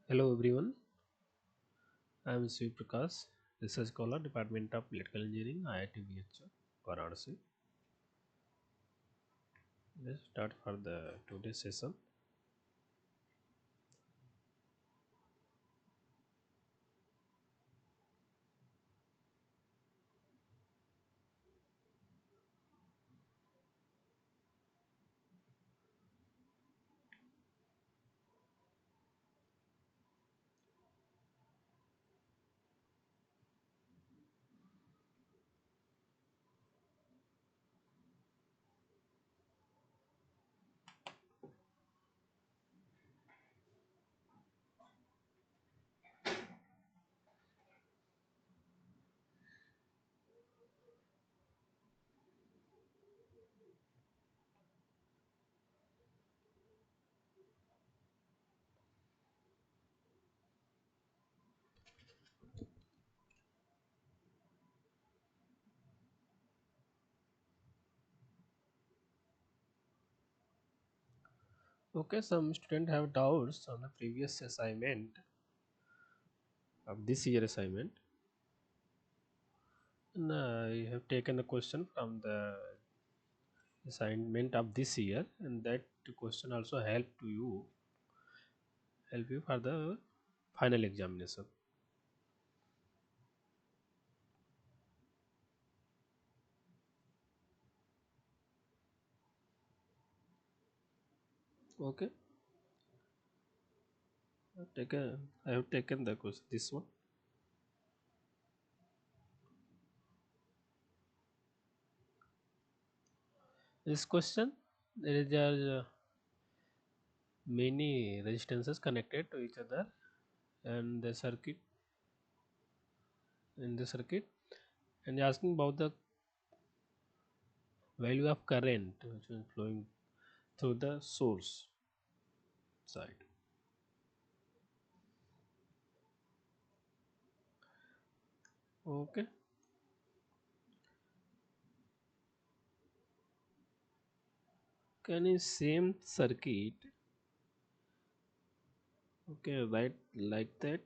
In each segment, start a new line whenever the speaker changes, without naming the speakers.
Hello everyone, I am Sri Prakash, Research Scholar, Department of Electrical Engineering, IIT BHU, Varanasi. Let's start for the today's session. Okay, some students have doubts on the previous assignment of this year assignment, and I have taken the question from the assignment of this year, and that question also help you for the final examination. Okay, I have taken the question. This one. This question, there is many resistances connected to each other and the circuit in the circuit, and asking about the value of current which is flowing through the source side. Okay, can you same circuit, okay, right, like that?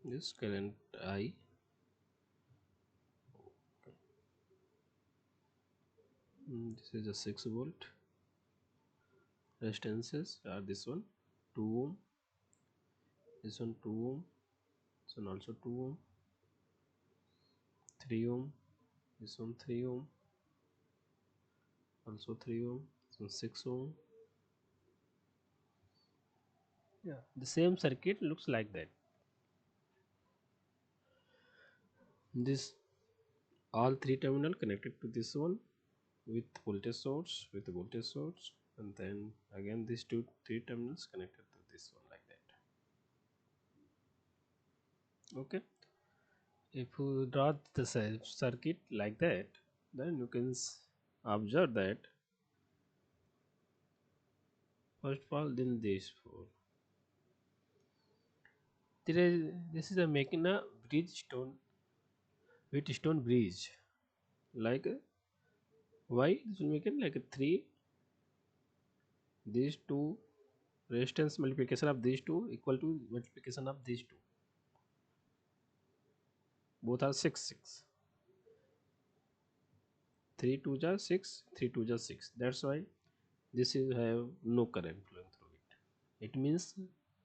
This current I, this is a 6 volt. Resistances are this one 2 ohm, this one 2 ohm, this one also 2 ohm, 3 ohm, this one 3 ohm, also 3 ohm, this one 6 ohm. Yeah, the same circuit looks like that. This all three terminal connected to this one with voltage source, and then again these three terminals connected to this one like that. Okay, if you draw the circuit like that, then you can observe that first of all, then this four, this is a making a bridge stone with stone bridge, like why this will make it like a three, these two, resistance multiplication of these two equal to multiplication of these two, both are 6 6, 3 2 ja 6, 3 2 ja 6. That's why this is have no current flowing through it. It means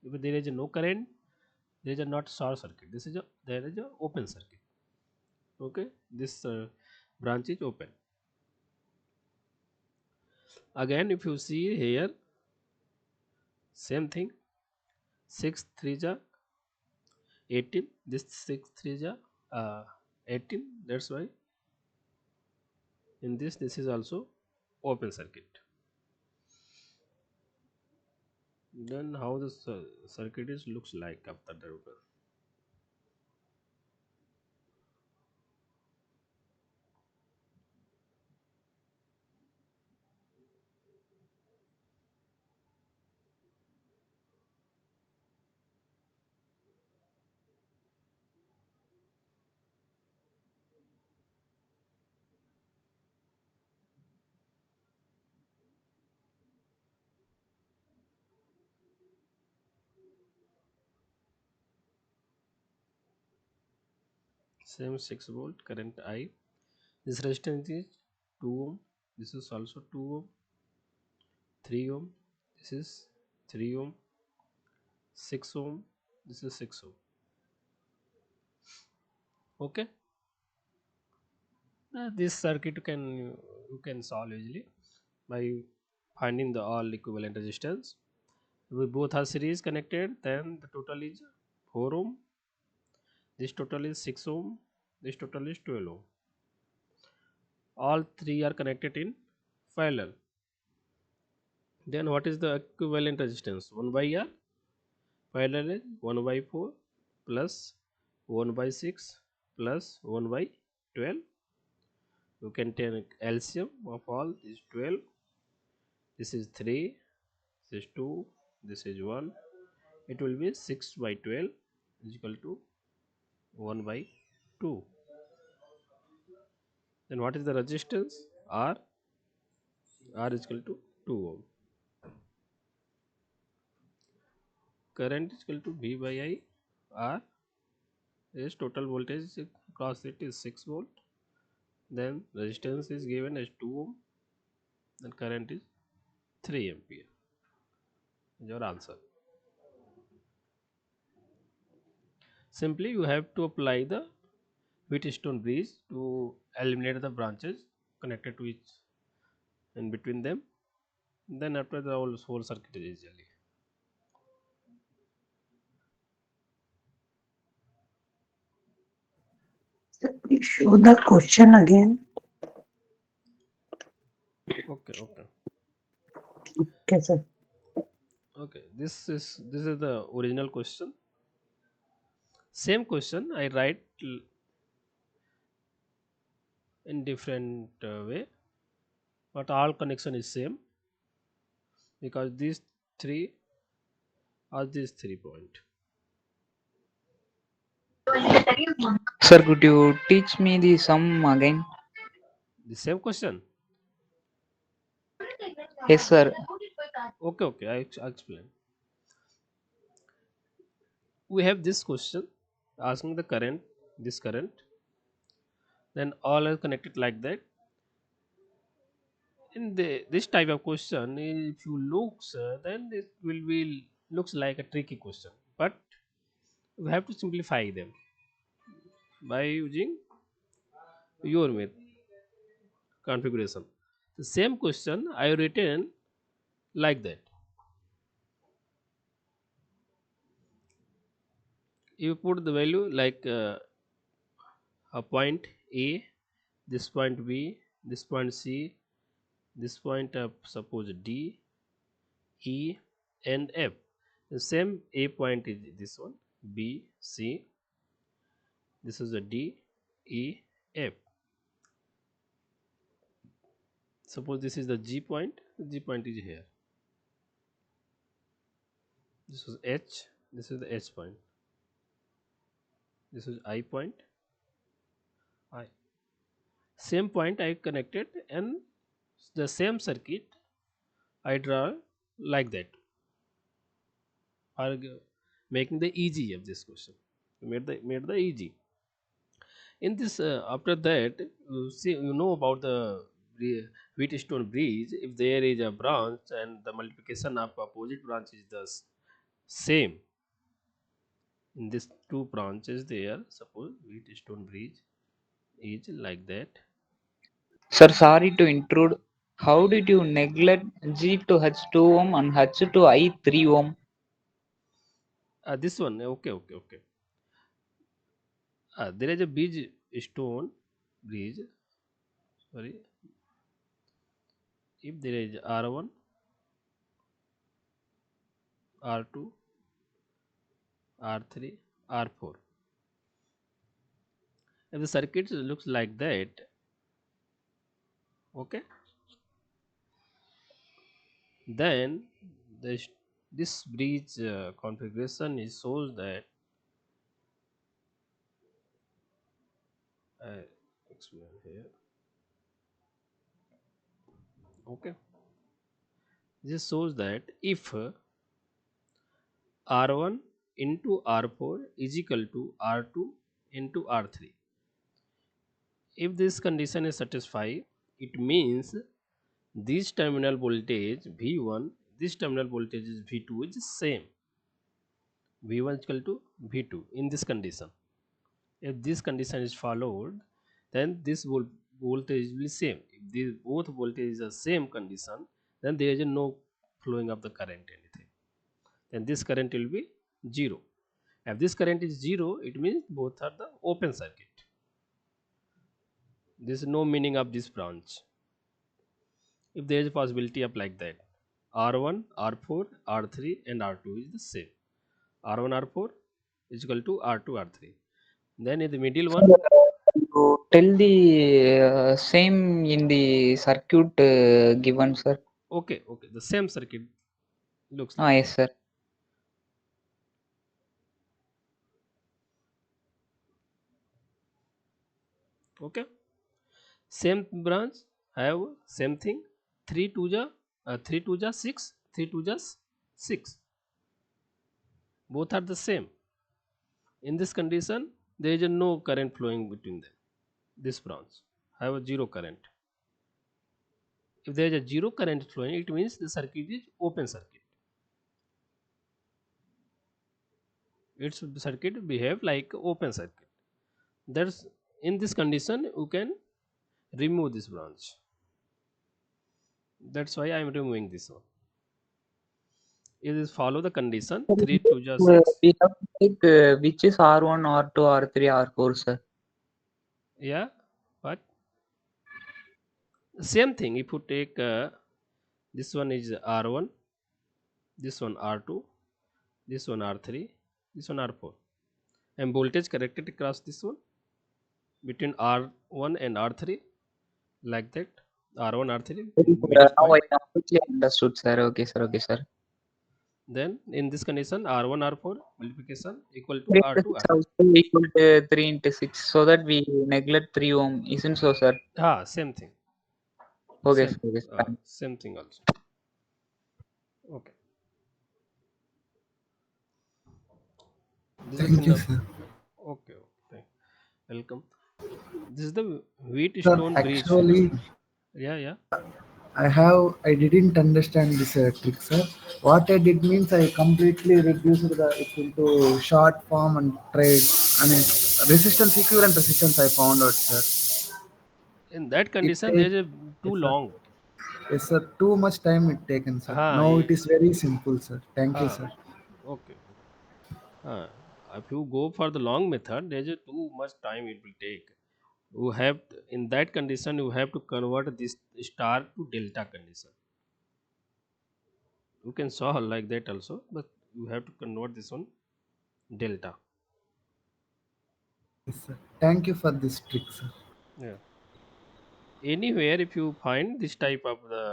if there is a no current, there is a not short circuit. This is a there is a open circuit. Okay, this branch is open. Again if you see here, same thing, 6 3 ja 18, this 6 3 ja 18, that's why in this is also open circuit. Then how the circuit is looks like after the open. Same 6 volt current I. This resistance is 2 ohm. This is also 2 ohm, 3 ohm. This is 3 ohm, 6 ohm. This is 6 ohm. Okay. This circuit you can solve easily by finding the all equivalent resistance. We both are series connected, then the total is 4 ohm. This total is 6 ohm. This total is 12 ohm. All three are connected in parallel. Then what is the equivalent resistance? 1 by R. Parallel is 1 by 4 plus 1 by 6 plus 1 by 12. You can take LCM of all is 12. This is 3. This is 2. This is 1. It will be 6 by 12 is equal to 1 by 2. Then what is the resistance? R. R is equal to 2 ohm. Current is equal to V by I. R is total voltage across it is 6 volt. Then resistance is given as 2 ohm. Then current is 3 ampere. Is your answer. Simply you have to apply the Wheatstone bridge to eliminate the branches connected to each in between them. Then after the whole circuit is easily.
Please show the question again.
Okay, okay,
Okay, sir.
okay. This is the original question. Same question I write in different way, but all connection is same because these three are these 3 point.
Sir, could you teach me the sum again?
The same question.
Yes, sir.
Okay, okay. I explain. We have this question asking the current, this current, then all are connected like that. In this type of question, if you look, then it will be looks like a tricky question, but we have to simplify them by using your method configuration. The same question I written like that. You put the value like a point A, this point B, this point C, this point suppose D, E, and F. The same A point is this one, B, C. This is a D, E, F. Suppose this is the G point. G point is here. This is H. This is the H point. This is I point. I. Same point I connected, and the same circuit I draw like that. Are making the easy of this question. Made the easy. In this after that, you see you know about the Wheatstone bridge. If there is a branch and the multiplication of opposite branch is the same, in these two branches there, suppose Wheatstone bridge is like that.
Sir, sorry to intrude. How did you neglect G to H2 ohm and H to I 3 ohm?
This one, okay. There is a bridge stone bridge. Sorry, if there is R1, R2, R3, R4. If the circuit looks like that, okay, then this this bridge configuration is shows that I explain here. Okay, this shows that if R1 into R4 is equal to R2 into R3, if this condition is satisfied, it means this terminal voltage V1, this terminal voltage is V2 is same. V1 is equal to V2 in this condition. If this condition is followed, then this voltage will be same. If these both voltage are same condition, then there is no flowing of the current anything. Then this current will be 0. If this current is 0, it means both are the open circuit. There is no meaning of this branch. If there is a possibility of like that, R1, R4, R3 and R2 is the same. R1, R4 is equal to R2, R3. Then in the middle
Sir,
one,
you tell the same in the circuit given, sir.
okay, the same circuit looks
Ah,
like
yes,
that.
sir.
Okay, same branch have same thing. 3 2 ja 3 2 ja 6, 3 2 ja 6. Both are the same. In this condition, there is no current flowing between them. This branch have a zero current. If there is a zero current flowing, it means the circuit is open circuit. Its circuit behave like open circuit. That's in this condition you can remove this branch. That's why I am removing this one. It is follow the condition
Sir,
3 2 ja 6.
we have to take which is R1, R2, R3, R4, sir.
Yeah, but same thing. If you take this one is R1, this one R2, this one R3, this one R4, and voltage corrected across this one between R1 and R3 like that. R1 R3
Okay,
in
sir.
middle
Now I
point.
completely understood, sir. Okay, sir. Okay, sir.
Then in this condition R1 R4 multiplication equal to
3 into
R2
6
R3.
also equal to 3 into 6, so that we neglect 3 ohm, isn't so, sir?
Same thing.
Okay, sir.
Same
Okay, sir.
same thing also. Okay. This is the
Thank
thing
you,
of
sir.
okay. Welcome. This is the wheat
Sir,
stone bridge.
actually,
Yeah.
I didn't understand this trick, sir. What I did means I completely reduced it into short form and trade. I mean, resistance, equivalent resistance I found out, sir.
In that
It
condition, there
take,
is a too
yes, sir.
long.
Yes, sir. Too much time it taken, sir. Now
It,
it is very simple, sir. Thank you, sir.
okay. Uh, if you go for the long method, there is a too much time it will take. You have in that condition you have to convert this star to delta condition. You can solve like that also, but you have to convert this one delta.
Yes, sir. Thank you for this trick, sir.
Yeah. Anywhere if you find this type of the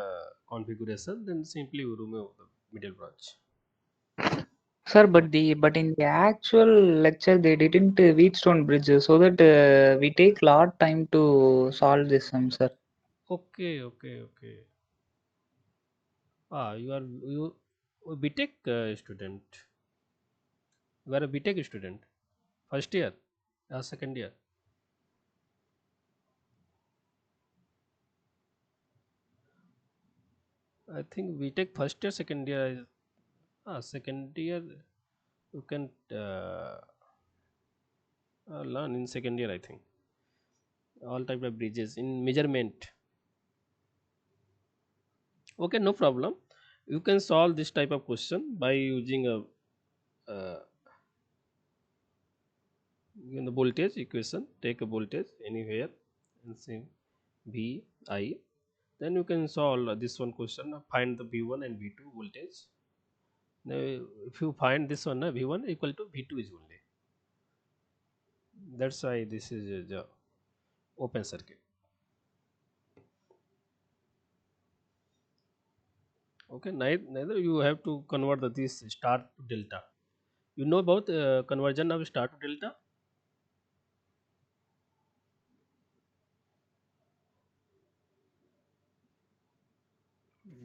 configuration, then simply you remove the middle branch.
Sir,
Okay.
but in the actual lecture they didn't Wheatstone bridge, so that we take lot time to solve this sum, sir.
Okay. You a BTech student. You are a BTech student. First year or second year. I think BTech first year, second year is second year you can learn in second year I think all type of bridges in measurement. Okay, no problem. You can solve this type of question by using a in the voltage equation. Take a voltage anywhere and say V I. Then you can solve this one question. Find the V1 and V2 voltage. Now, if you find this one, V1 equal to V2 is only. That's why this is the open circuit. Okay, neither you have to convert this star to delta. You know about conversion of star to delta?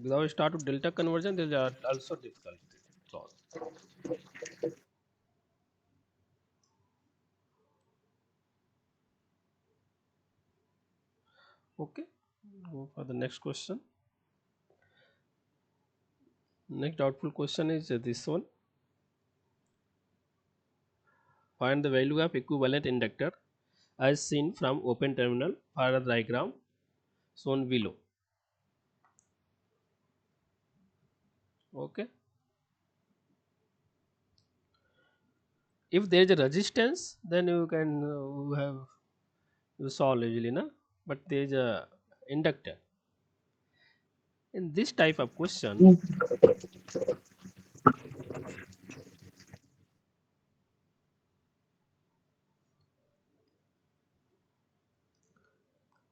Without star to delta conversion, there are also difficult to solve. Okay, go for the next question. Next doubtful question is this one. Find the value of equivalent inductor as seen from open terminal for a diagram shown below. Okay, if there is a resistance, then you can you solve easily, na? But there is a inductor. In this type of question,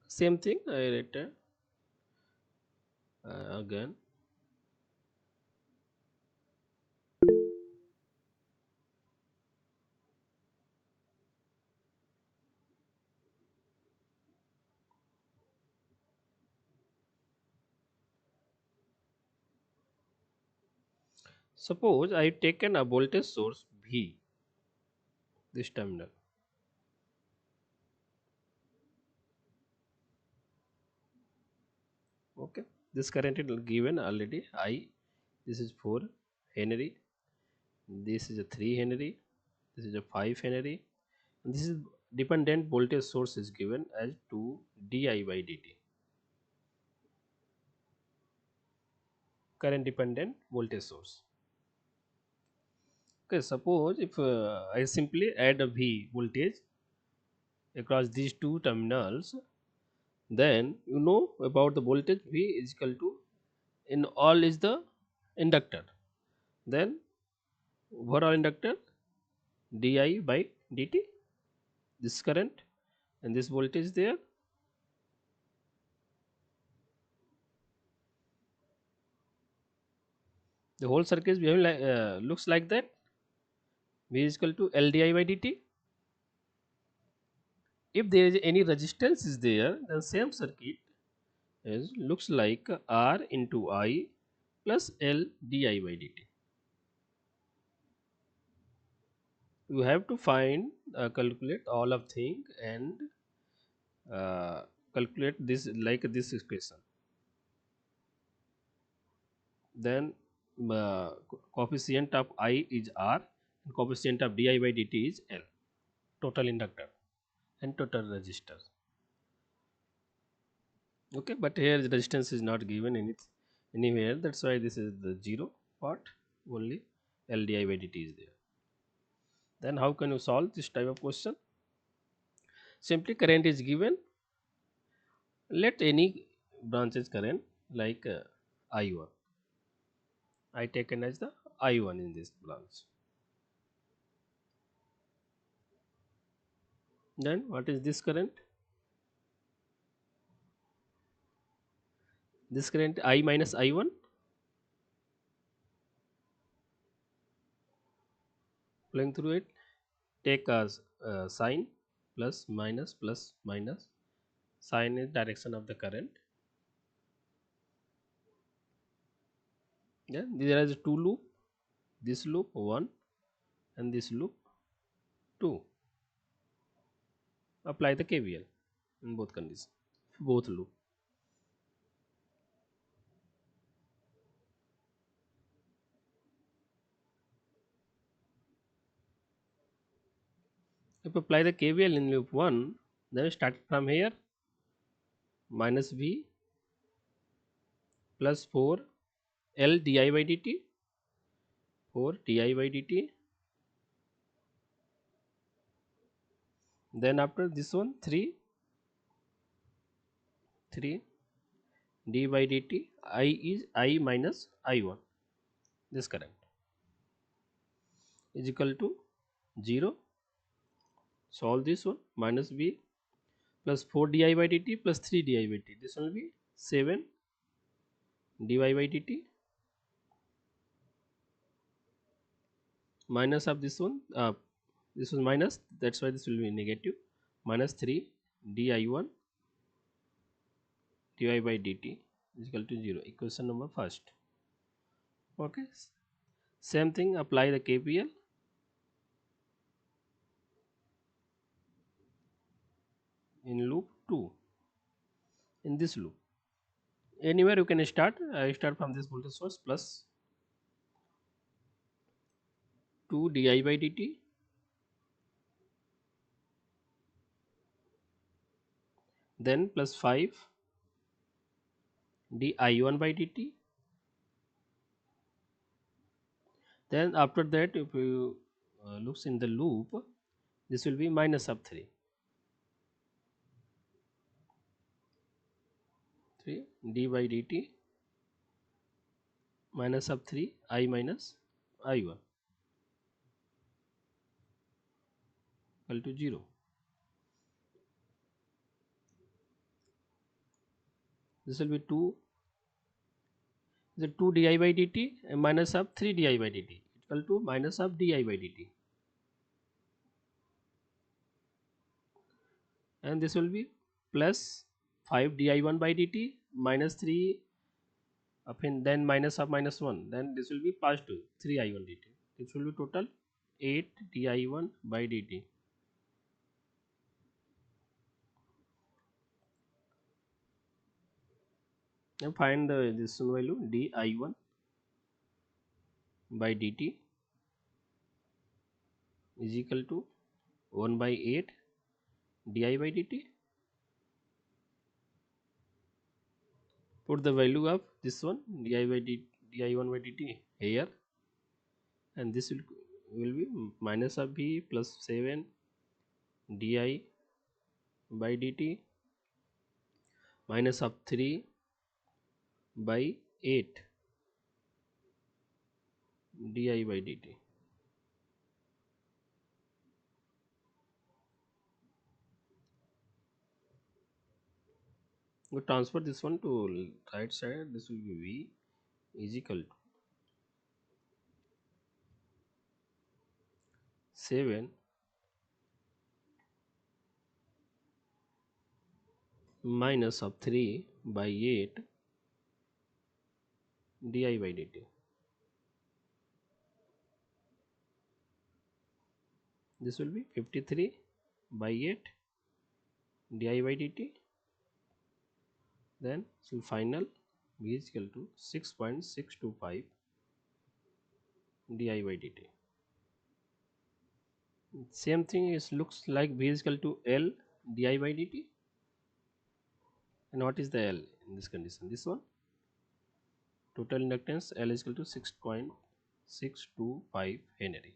same thing I write again. Suppose I taken a voltage source V, this terminal. Okay, this current is given already I. This is 4 Henry. This is a 3 Henry. This is a 5 Henry. And this is dependent voltage source is given as 2 di by dt. Current dependent voltage source. Okay, suppose if I simply add a V voltage across these two terminals, then you know about the voltage V is equal to in all is the inductor. Then overall inductor di by dt, this current and this voltage there. The whole circuit is behaving like looks like that. V is equal to L di by dt. If there is any resistance is there, then same circuit is looks like R into I plus L di by dt. You have to find calculate all of thing and uh, calculate this like this equation. Then coefficient of I is R and coefficient of di by dt is L, total inductor and total resistor. Okay, but here the resistance is not given anywhere, that's why this is the 0 part, only L di by dt is there. Then how can you solve this type of question? Simply current is given, let any branches current like I1, I taken as the I1 in this branch. Then what is this current? This current I minus I1, flowing through it, take as sign plus minus plus minus, sign is direction of the current. Yeah, there is two loop, this loop 1 and this loop 2. Apply the KVL in both conditions, both loop. If apply the KVL in loop 1, then start from here minus V plus 4 L di by dt, 4 di by dt. Then after this one 3 d by dt, I is I minus I1, this current is equal to 0. Solve this one, minus b plus 4 di by dt plus 3 di by dt, this will be 7 dy by dt minus of this one, this was minus, that's why this will be negative, minus 3 di1 dy by dt is equal to 0. Equation number first. Okay, same thing, apply the KPL in loop 2. In this loop, anywhere you can start. I start from this voltage source plus 2 di by dt, then plus 5 di1 by dt. Then after that, if you looks in the loop, this will be minus of 3 d by dt minus of 3 I minus I1 equal to 0. This will be 2, the 2 di by dt and minus of 3 di by dt equal to minus of di by dt, and this will be plus 5 di1 by dt minus 3 up in, then minus of minus 1, then this will be past 2 3 I1 dt, this will be total 8 di1 by dt. And find the this one value di1 by dt is equal to 1 by 8 di by dt. Put the value of this one di1 by dt here, and this will be minus of b plus 7 di by dt minus of 3 by 8 di by dt. We transfer this one to right side, this will be v is equal to 7 minus of 3 by 8 di by dt. This will be 53 by 8 di by dt, then so final v is equal to 6.625 di by dt. Same thing is looks like v is equal to L di by dt, and what is the L in this condition? This one, total inductance L is equal to 6.625 Henry.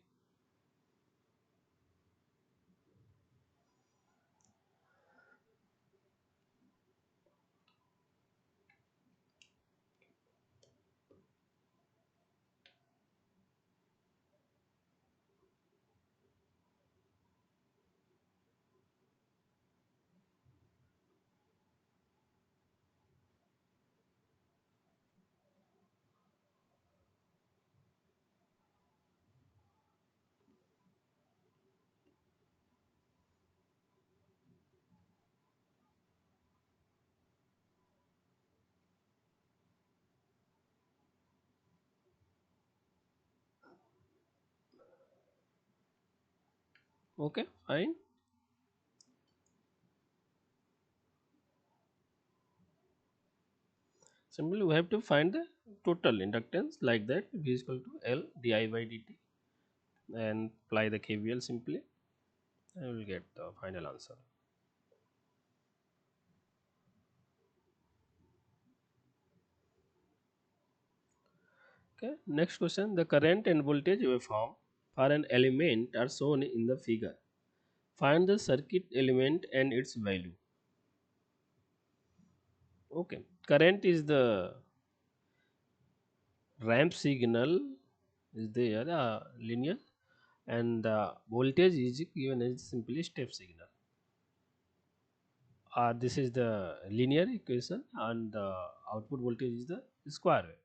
Okay, fine. Simply we have to find the total inductance like that, v is equal to L di by dt, and apply the KVL simply, and we will get the final answer. Okay, next question. The current and voltage waveform for an element are shown in the figure. Find the circuit element and its value. Okay, current is the ramp signal is there, linear, and the voltage is given as simply step signal. This is the linear equation, and the output voltage is the square wave,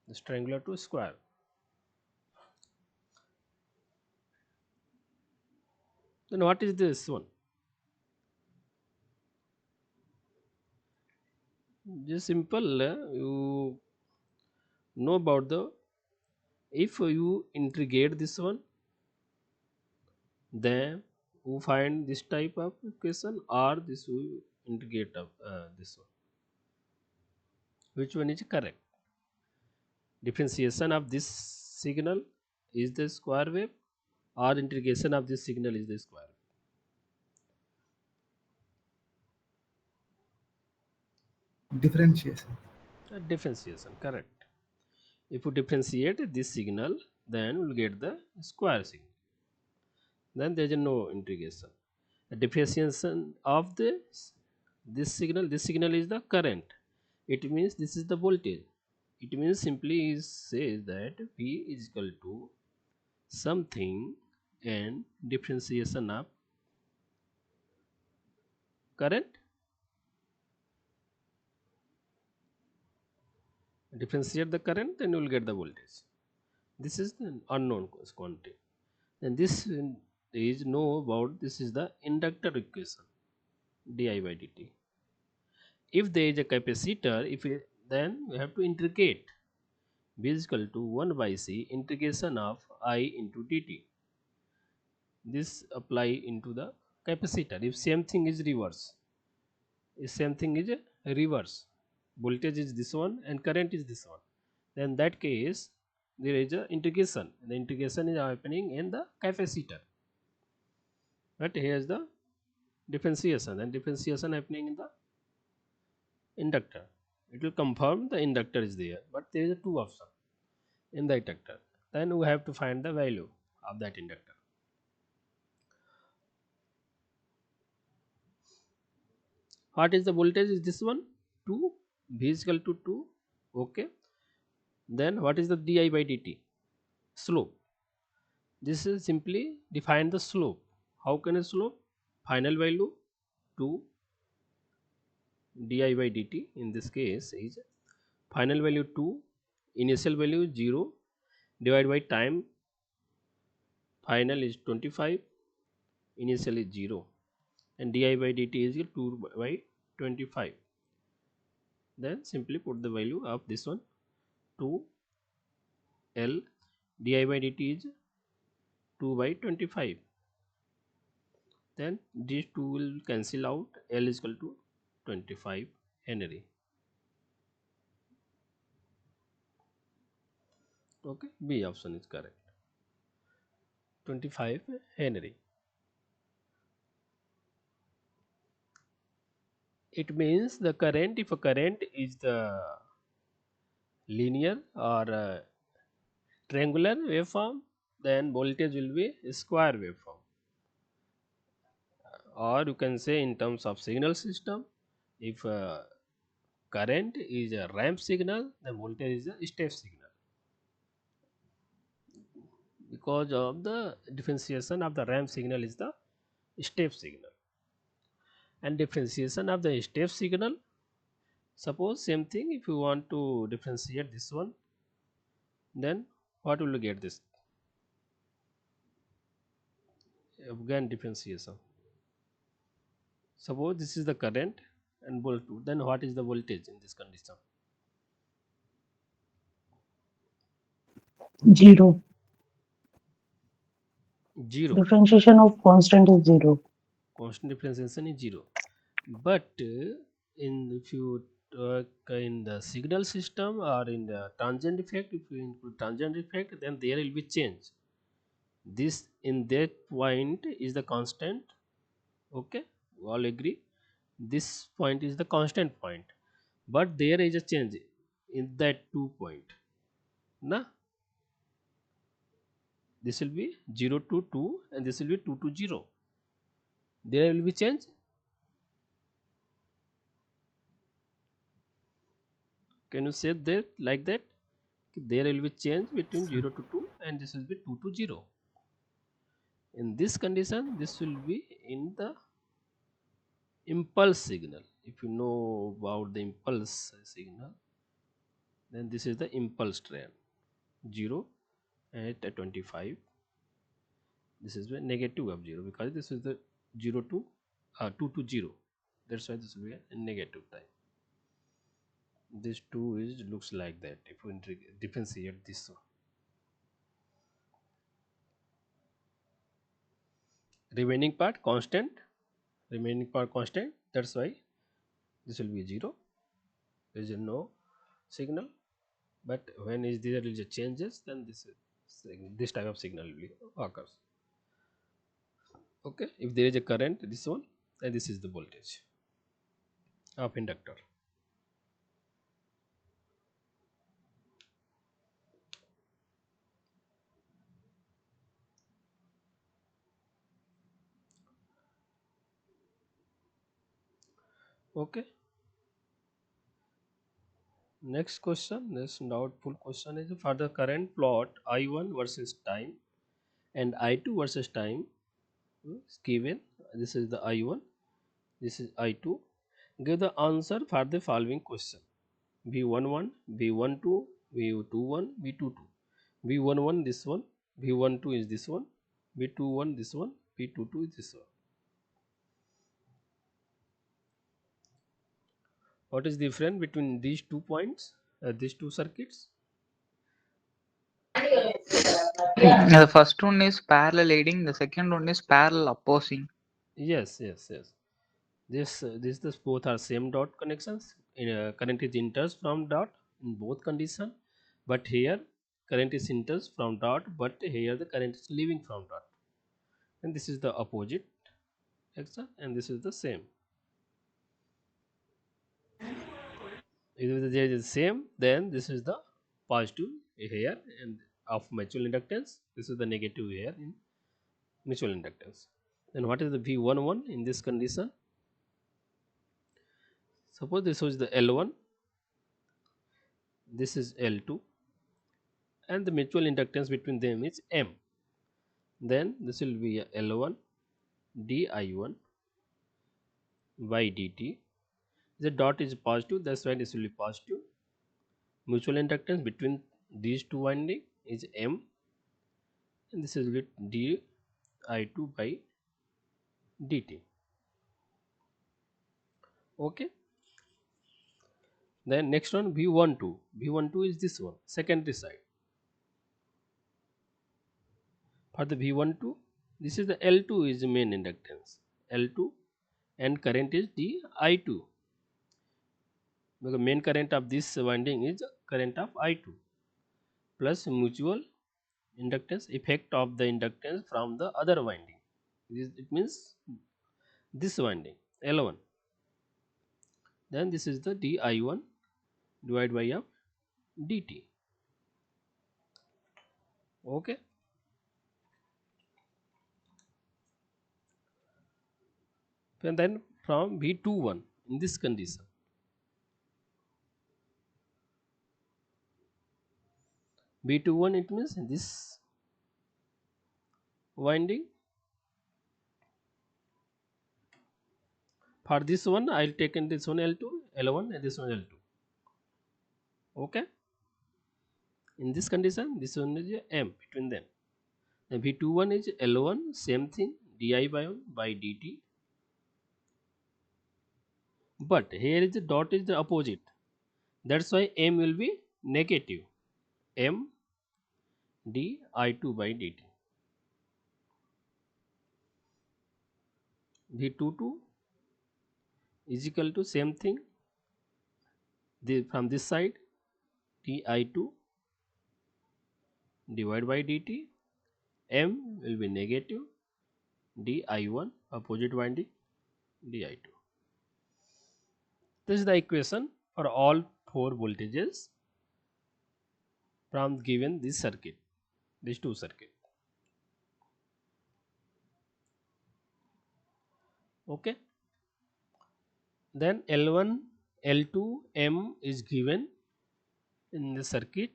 the triangular to square. Then what is this one? Just simple. You know about the, if you integrate this one, then you find this type of equation, or this will integrate of this one. Which one is correct? Differentiation of this signal is the square wave, or integration of this signal is the square
Differentiation.
wave. Differentiation, correct. If you differentiate this signal, then we'll get the square signal. Then there is no integration. The differentiation of this signal is the current. It means this is the voltage. It means simply is says that V is equal to something and differentiation of current, differentiate the current, then you will get the voltage. This is the unknown quantity. And this is know about, this is the inductor equation, di by dt. If there is a capacitor, then we have to integrate. V is equal to 1 by C integration of I into dt. This apply into the capacitor. If same thing is reverse, if same thing is reverse, voltage is this one and current is this one, then that case there is a integration. The integration is happening in the capacitor, but here is the differentiation, and differentiation happening in the inductor. It will confirm the inductor is there, but there is a two option in the inductor. Then we have to find the value of that inductor. What is the voltage? Is this one 2, V is equal to 2. Okay, then what is the di by dt? Slope. This is simply define the slope. How can a slope? Final value 2 di by dt in this case is final value 2, initial value 0, divided by time, final is 25, initial is 0, and di by dt is 2 by 25. Then simply put the value of this one, 2 L di by dt is 2 by 25. Then these two will cancel out, L is equal to 25 Henry. Okay, B option is correct. 25 Henry. It means the current, if a current is the linear or triangular waveform, then voltage will be a square waveform. Or you can say in terms of signal system, if current is a ramp signal, then voltage is a step signal, because of the differentiation of the ramp signal is the step signal, and differentiation of the step signal, suppose same thing, if you want to differentiate this one, then what will you get? This again differentiation. Suppose this is the current and volt 2, then what is the voltage in this condition?
0.
0.
Differentiation of constant is 0.
Constant differentiation is 0. But in if you in the signal system or in the transient effect, if you include transient effect, then there will be change. This in that point is the constant. Okay, we all agree. This point is the constant point, but there is a change. in that 2 point. Na? This will be 0 to 2 and this will be 2 to 0. There will be change. Can you say that like that? There will be change between 0 to 2 and this will be 2 to 0. In this condition, this will be in the impulse signal. If you know about the impulse signal, then this is the impulse train. 0 at 25. This is the negative of 0 because this is the 0 to 2 to 0. That's why this will be a negative time. This 2 is looks like that if we differentiate this one. Remaining part constant. Remaining part constant. That's why this will be 0. There is no signal. But when is there is a changes, then this type of signal will occurs. Okay, if there is a current, this one, and this is the voltage of inductor. Okay, next question, this doubtful question is for the current plot I1 versus time and I2 versus time is given. This is the I1, this is I2. Give the answer for the following question: V11, V12, V21, V22. V11 this one, V12 is this one, V21 this one, V22 is this one. What is the difference between these 2 points, these 2 circuits?
The first one is parallel aiding, the second one is parallel opposing.
Yes. This both are same dot connections. Current is enters from dot in both condition, but here current is enters from dot, but here the current is leaving from dot, and this is the opposite action, and this is the same. If there is same, then this is the positive here and of mutual inductance. This is the negative here in mutual inductance. Then what is the V11 in this condition? Suppose this was the L1, this is L2, and the mutual inductance between them is M. Then this will be L1 di1 by dt. The dot is positive, that's why this will be positive. Mutual inductance between these two winding is M, and this is di2 by dt. Okay. Then next one V12. V12 is this one, secondary side. For the V12, this is the L2 is the main inductance. L2 and current is di2. The main current of this winding is current of I2 plus mutual inductance effect of the inductance from the other winding. It means this winding L1. Then this is the di1 divided by of dt. Okay. And then from V21 in this condition, V21 it means this winding. For this one I will take in this one L2, L1 and this one L2. Okay. In this condition, this one is a M between them. The V21 is L1, same thing, di by 1 by dt. But here is the dot is the opposite. That's why M will be negative. M di2 by dt. V22 is equal to same thing. From this side, di2 divided by dt. M will be negative. di1 opposite winding di2. This is the equation for all 4 voltages. from given this circuit, these two circuit. Okay. Then L1, L2, M is given in the circuit,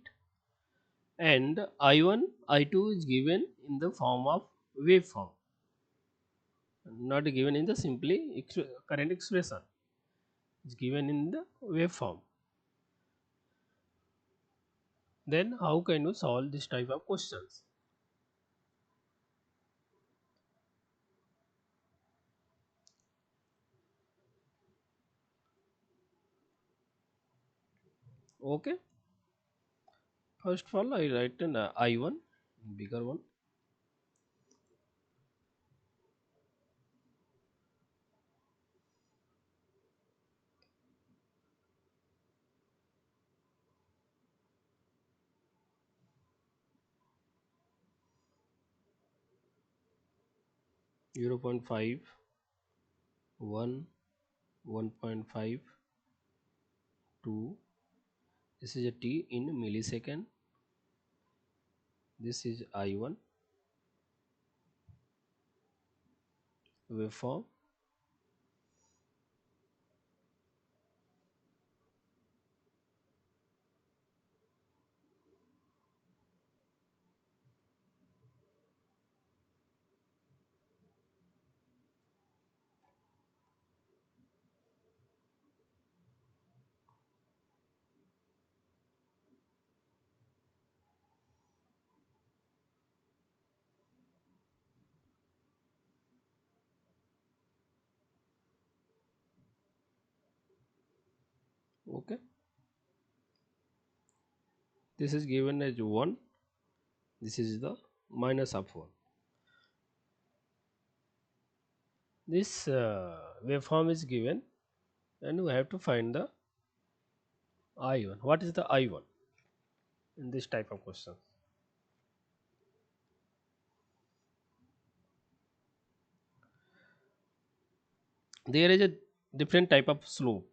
and I1, I2 is given in the form of waveform, not given in the simply current expression, is given in the waveform. Then how can you solve this type of questions? Okay. First of all, I write an I1, bigger one. Zero 0.5, 1, 1.5, 2. This is a t in millisecond. This is I1 waveform. Okay. This is given as 1. This is the minus of 1. This waveform is given, and we have to find the I1. What is the I1 in this type of question? There is a different type of slope.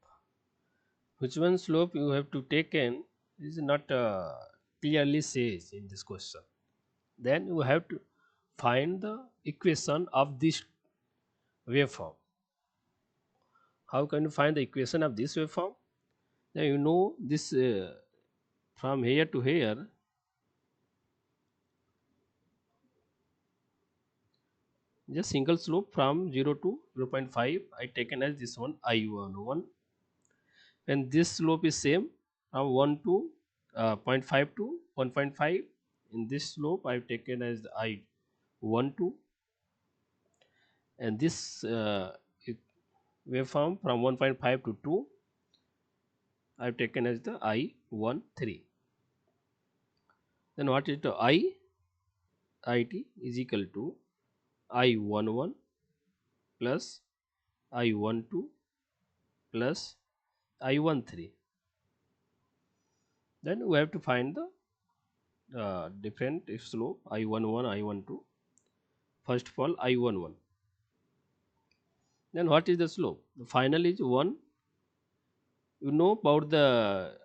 Which one slope you have to take in is not clearly says in this question. Then you have to find the equation of this waveform. How can you find the equation of this waveform? Now you know this from here to here, just single slope from 0 to 0.5 I taken as this one I11, and this slope is same from 1 to 0.5 to 1.5. In this slope I have taken as the I12, and this waveform from 1.5 to 2 I have taken as the I13. Then what is the IT is equal to I11 plus I12 plus I13. Then we have to find the different slope I11, I12. First of all I11. Then what is the slope? The final is 1. You know about the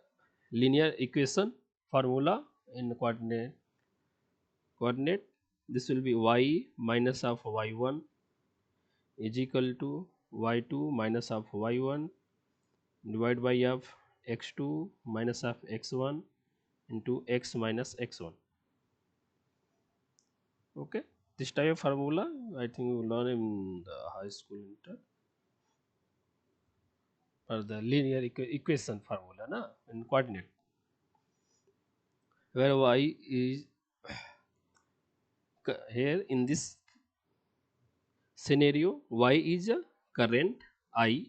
linear equation formula in coordinate. This will be y minus of y1 is equal to y2 minus of y1 divided by of x2 minus of x1 into x minus x1. Okay, this type of formula I think you learn in the high school inter or the linear equation formula na in coordinate, where y is here in this scenario y is a current I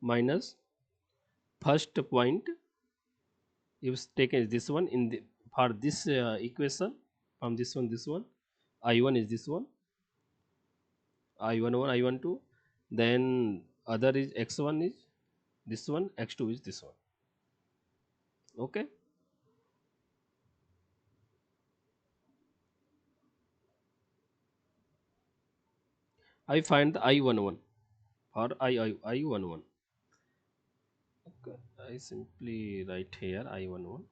minus first point is taken as this one in the for this equation from this one I1 is this one I11 I12, then other is x1 is this one, x2 is this one. Okay, I find the I11 or I11. Okay. I simply write here I11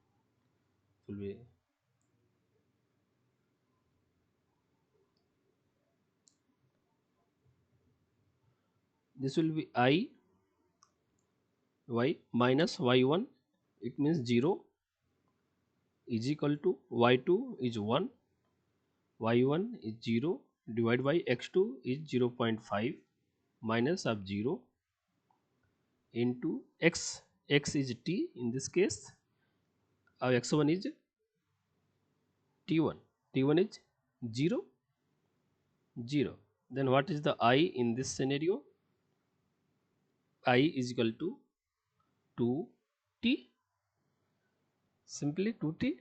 will be this will be I y minus y1, it means 0 is equal to y2 is 1, y1 is 0 divided by x2 is 0.5 minus of 0 into x, x is t in this case, x1 is t1, t1 is 0, 0. Then what is the I in this scenario? I is equal to 2t, simply 2t.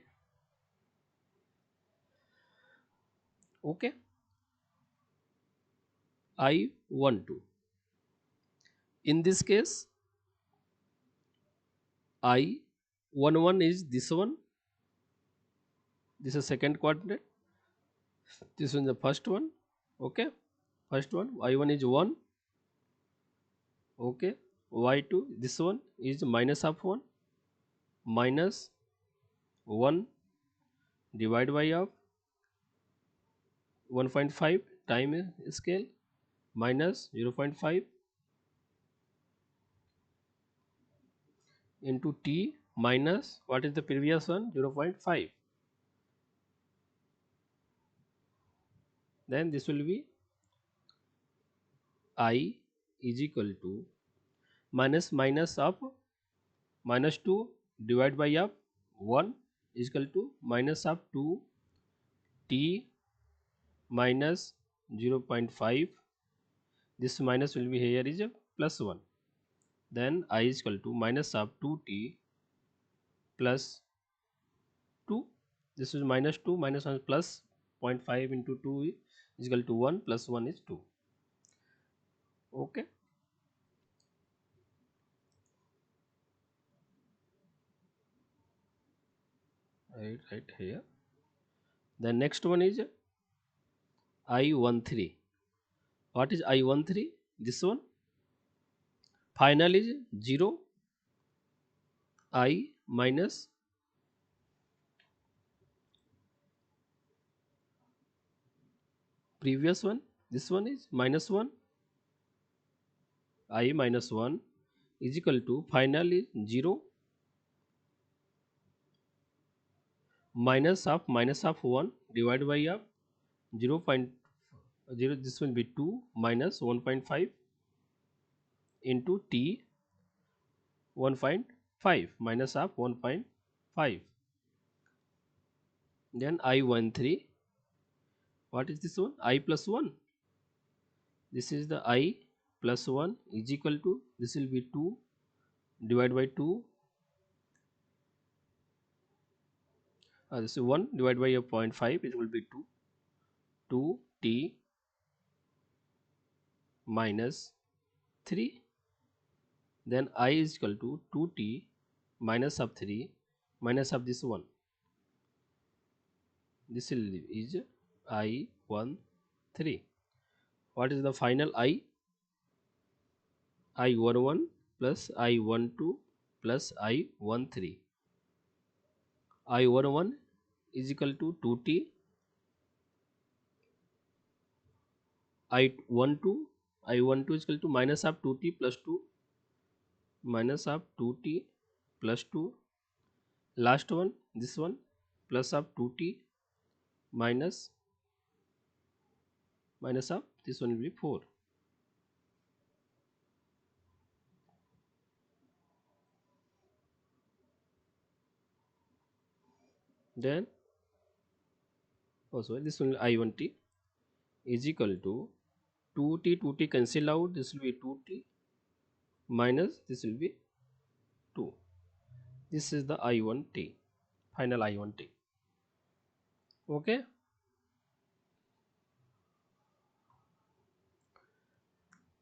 Okay, I12. In this case, I11 is this one. This is second quadrant. This one is the first one. Okay, first one. I1 is 1. Okay, Y2, this one is minus of 1, minus 1 divided by of 1.5 time scale minus 0.5 into t minus what is the previous one, 0.5. Then this will be I is equal to minus minus of minus 2 divided by of 1 is equal to minus of 2 t minus 0.5. This minus will be here is a plus 1. Then I is equal to minus of 2t plus 2. This is minus 2 minus 1 plus 0.5 into 2 is equal to 1 plus 1 is 2. Okay. Right here. The next one is I13. What is I13? This one. Final is 0 I minus previous one. This one is minus 1 I minus 1 is equal to final is 0 minus of 1 divided by of 0.0, this will be 2 minus 1.5 into t 1.5 minus of 1.5. Then I13, what is this one? I plus 1. This is the I plus 1 is equal to, this will be 2 divided by 2, this is 1 divided by a 0.5, it will be 2, 2t minus 3. Then I is equal to 2t minus of 3 minus of this 1. This is I13. What is the final I? I11 plus I12 plus I13. I11 is equal to 2t. I12 is equal to minus of 2t plus 2 minus of 2t plus 2. Last one, this one, plus of 2t minus of this one will be 4. Then also this one I1t is equal to 2t cancel out, this will be 2t minus this will be 2. This is the I1t, final I1t. Okay.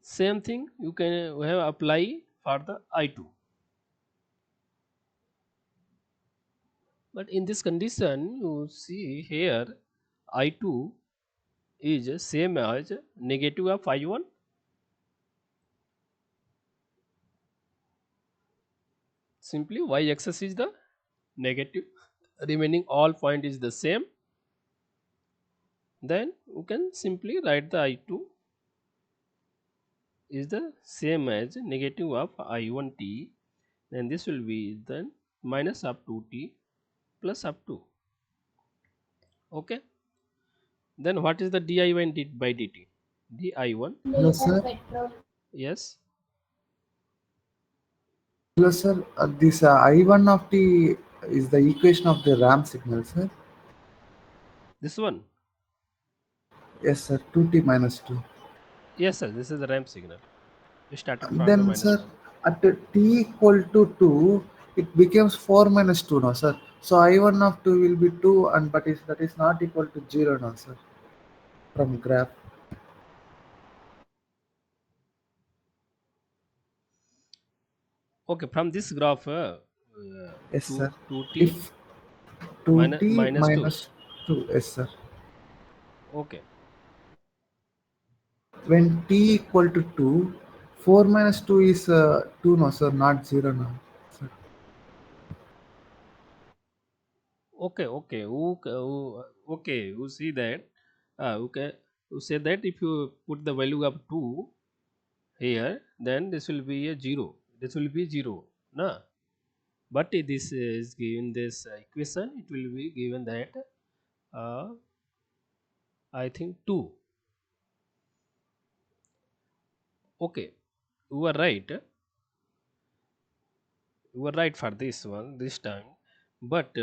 Same thing you can have apply for the I2. But in this condition you see here I2 is same as negative of I1. simply y-axis is the negative, remaining all point is the same. Then you can simply write the I2 is the same as negative of I1t, then this will be then minus up to t plus up to. Okay, then what is the di1 by dt? Di1,
Hello, sir.
yes,
Hello, sir. This I1 of t is the equation of the ramp signal, sir.
this one,
Yes, sir. 2t minus 2.
yes sir, this is the ramp signal starting from the
Then,
minus
sir,
1.
at t equal to 2, it becomes 4 minus 2 now, sir. So I1 of 2 will be 2, and but is that is not equal to 0 now, sir, from graph.
Okay, from this graph,
Yes,
2
sir.
2t
If 2t
minus 2.
minus 2, yes, sir.
Okay,
When t equal to 2, 4 minus 2 is 2 no, sir, not 0 now, sir.
okay, okay, you see that, okay, you say that if you put the value of 2 here, then this will be a 0, this will be 0, na, but if this is given this equation, it will be given that uh, I think 2. Okay, you are right, you are right for this one this time, but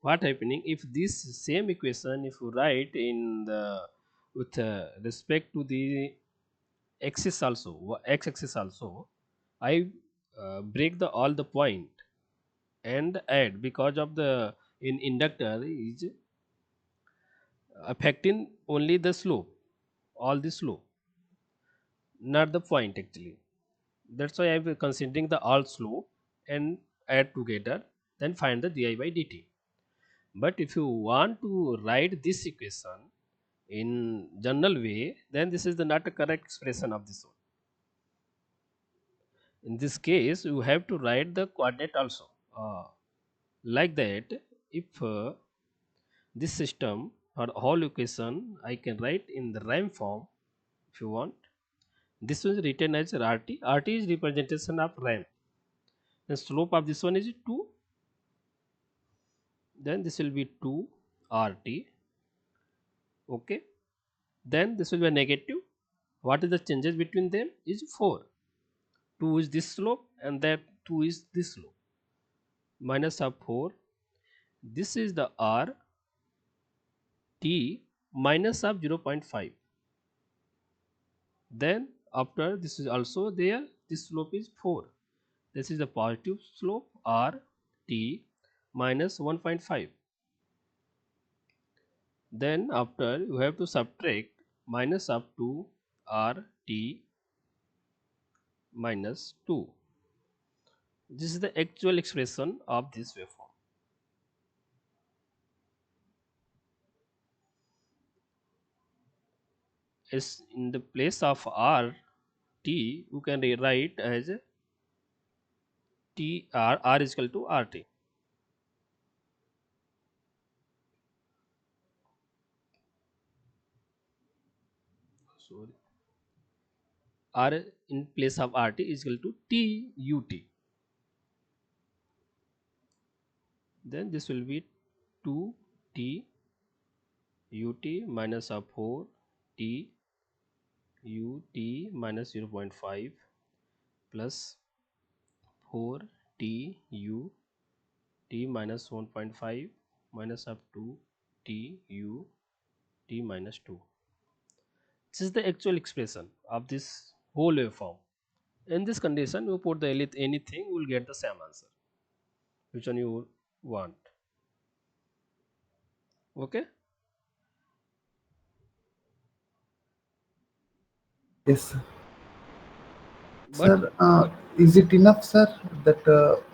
what happening if this same equation if you write in the with respect to the axis also, x axis also, I break the all the point and add, because of the in inductor is affecting only the slope, all the slope, not the point actually. That's why I'm considering the all slope and add together, then find the di by dt. But if you want to write this equation in general way, then this is the not a correct expression of this one. In this case, you have to write the coordinate also. Like that, if this system or whole equation I can write in the rhyme form if you want. This is written as RT. RT is representation of rhyme. The slope of this one is 2. Then this will be 2 RT. Okay. Then this will be a negative. What is the changes between them is 4. 2 is this slope and that 2 is this slope. Minus of 4. This is the R T minus of 0.5. Then after this is also there, this slope is 4. This is the positive slope R T minus 1.5. Then after you have to subtract minus up to R T minus 2. This is the actual expression of this waveform. As in the place of R T, you can rewrite as T R is equal to R T. Sorry, R in place of R T is equal to T U T. Then this will be 2 T U T minus of 4 T U T minus 0.5 plus 4 T U T minus 1.5 minus up to T U T minus 2. This is the actual expression of this whole waveform. In this condition, you put the anything, you will get the same answer. Which one you want? Okay.
Yes, sir.
But
Sir,
but
is it enough, sir, that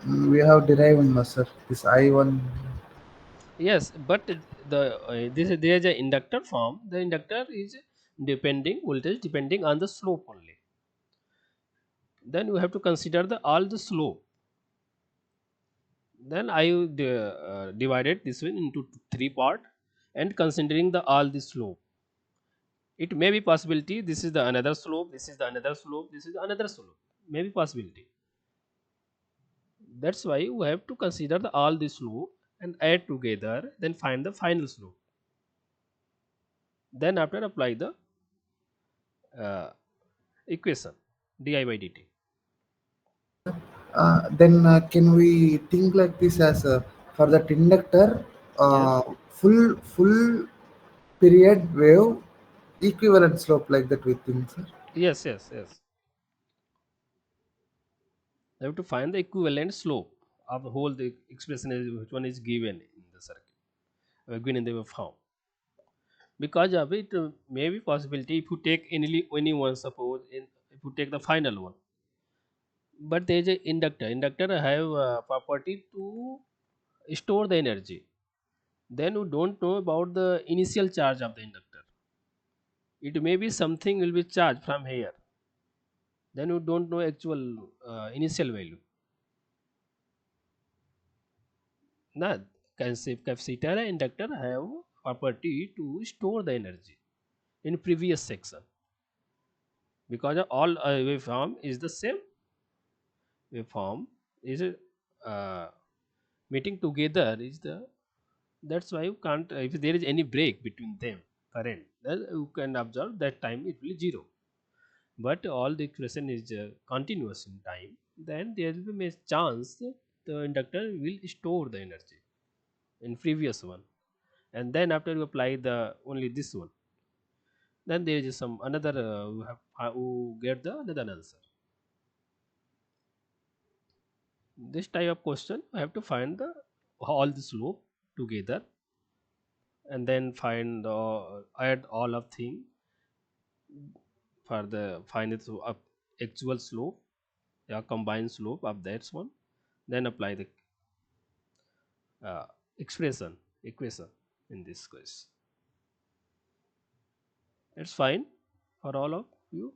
we have derived now, sir, this I1?
yes, but this there is a inductor form. The inductor is depending voltage depending on the slope only. Then you have to consider the all the slope. Then I divided this one into three part, and considering the all the slope, it may be possibility this is the another slope, this is the another slope, this is another slope, maybe possibility. That's why we have to consider the all the slope and add together, then find the final slope, then after apply the uh, equation di by dt.
Then can we think like this as for that inductor,
Yes,
full period wave equivalent slope like that we think, sir.
yes, yes, yes. You have to find the equivalent slope of the whole the expression is which one is given in the circuit, given in the form. Because of it, may be possibility if you take any one, suppose in if you take the final one, but there is a inductor have property to store the energy, then you don't know about the initial charge of the inductor. It may be something will be charged from here, then you don't know actual initial value. Now, capacitor and inductor have property to store the energy in previous section, because all waveform is the same waveform is uh, meeting together is the, that's why you can't if there is any break between them current, then you can observe that time it will be zero. But all the expression is continuous in time, then there will be a chance the inductor will store the energy in previous one, and then after you apply the only this one, then there is some another you have you get the another answer. This type of question you have to find the all the slope together, and then find add all of thing for the find it up actual slope, yeah, combined slope of that one, then apply the uh, expression equation in this case. It's fine for all of you.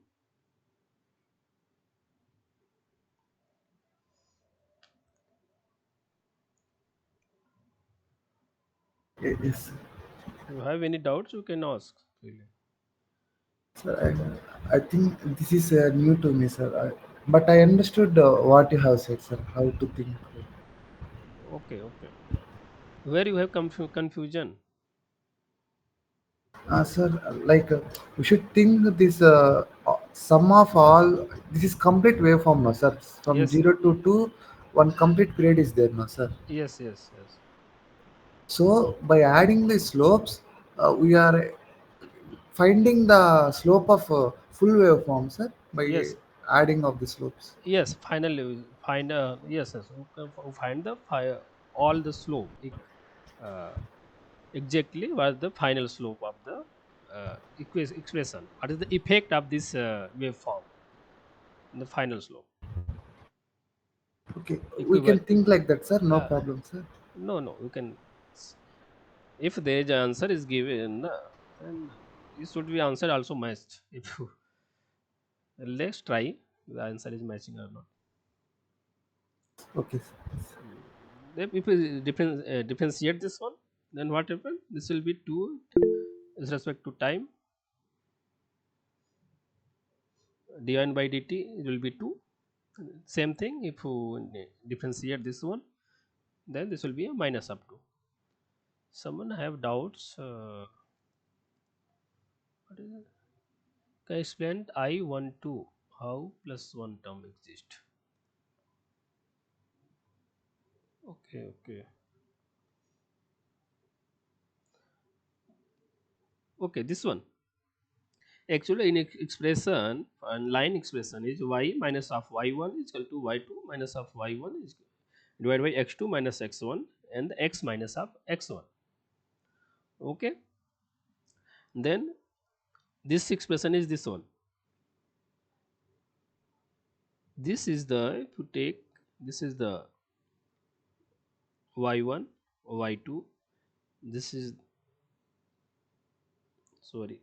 Yes,
If you have any doubts you can ask really.
sir. I think this is new to me, sir. But I understood what you have said, sir. How to think.
Okay, okay. Where you have confusion?
Sir, like we should think this sum of all. This is complete waveform, no, sir. From
Yes,
0 to 2, one complete period is there, no, sir.
yes, yes, yes,
So by adding the slopes, we are finding the slope of full waveform, sir, by
yes,
adding of the slopes.
yes. Finally find yes, yes, you can find the all the slope uh, exactly what the final slope of the expression, what is the effect of this waveform in the final slope
Okay, we can
equivalent.
think like that, sir. No
uh,
problem, sir.
no, no, you can if there is answer is given, then it should be answer also matched. If you let's try the answer is matching or not.
Okay, sir.
If we differentiate this one, then what happen? This will be 2 with respect to time, dn by dt it will be 2. Same thing if you differentiate this one, then this will be a minus up to. Someone have doubts? What is it? Can I explain I12 how plus one term exist? Okay, okay, okay. This one actually in expression and line expression is y minus of y1 is equal to y2 minus of y1 is divided by x2 minus x1 and x minus of x1. Okay, then this expression is this one. This is the, if you take, this is the y1 y2, this is, sorry,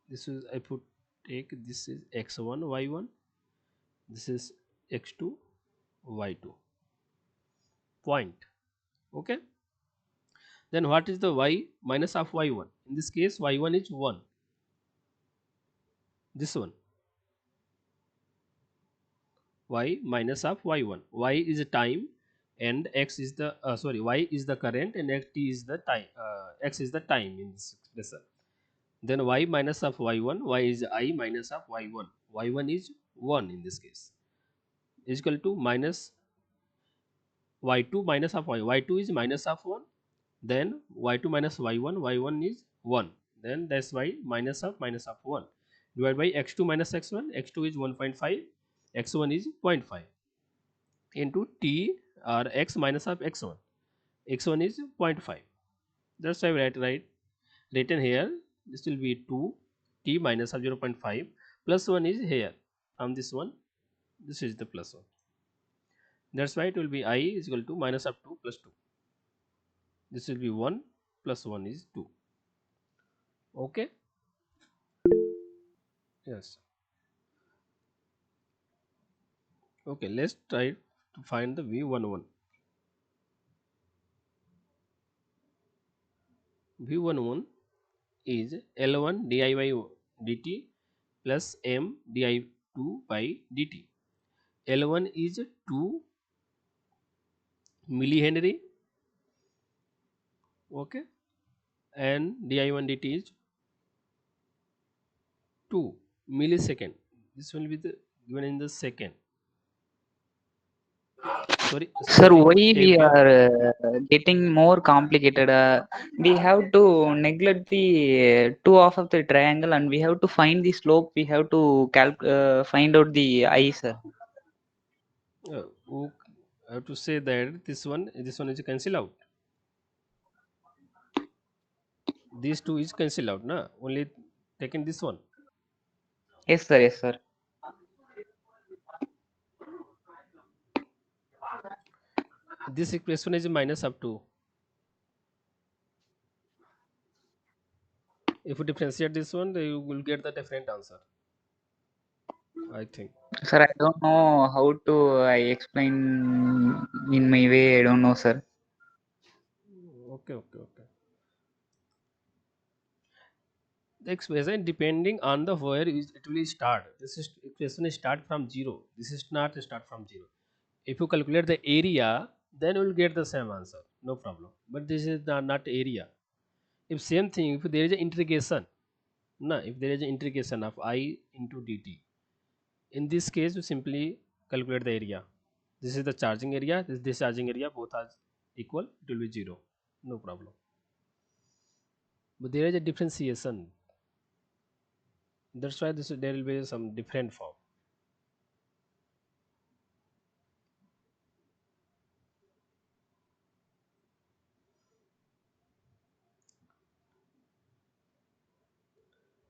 this is, if you take, this is x1 y1, this is x2 y2 point. Okay. Then what is the y minus of y1? In this case, y1 is 1. This one, y minus of y1. Y is time and x is the y is the current and t is the time. X is the time in this expression. Then y minus of y1, y is I minus of y1. Y1 is 1 in this case, is equal to minus y2 minus of y2 is minus of 1. Then y2 minus y1 is 1. Then that's why minus of 1 divided by x2 minus x1. X2 is 1.5, x1 is 0.5 into t or x minus of x1. X1 is 0.5. That's why written here. This will be 2 t minus of 0.5 plus 1 is here. From this one, this is the plus 1. That's why it will be I is equal to minus of 2 plus 2. This will be 1 plus 1 is 2. Okay. Yes. Okay, let's try to find the V11. V11 is L1 di by dt plus M di2 by dt. L1 is 2 millihenry, okay, and di1 dt is 2 millisecond. This will be the given in the second.
Sir,
Sorry,
why we
FM.
are getting more complicated? We have to neglect the two half of the triangle, and we have to find the slope. We have to find out the I, sir.
I have to say that this one is cancel out. These two is cancel out, na? Only taken this one.
Yes, sir. Yes, sir.
This equation is minus up to. If you differentiate this one, then you will get the different answer, I think.
Sir, I don't know how to I explain in my way. I don't know, sir.
Okay. The expression depending on the where it will start. This is equation is start from 0. This is not start from 0. If you calculate the area, then you will get the same answer. No problem. But this is not area. If same thing, if there is an integration, if there is an integration of I into dt, in this case you simply calculate the area. This is the charging area, this charging area, both are equal, it will be 0. No problem. But there is a differentiation. That's why there will be some different form.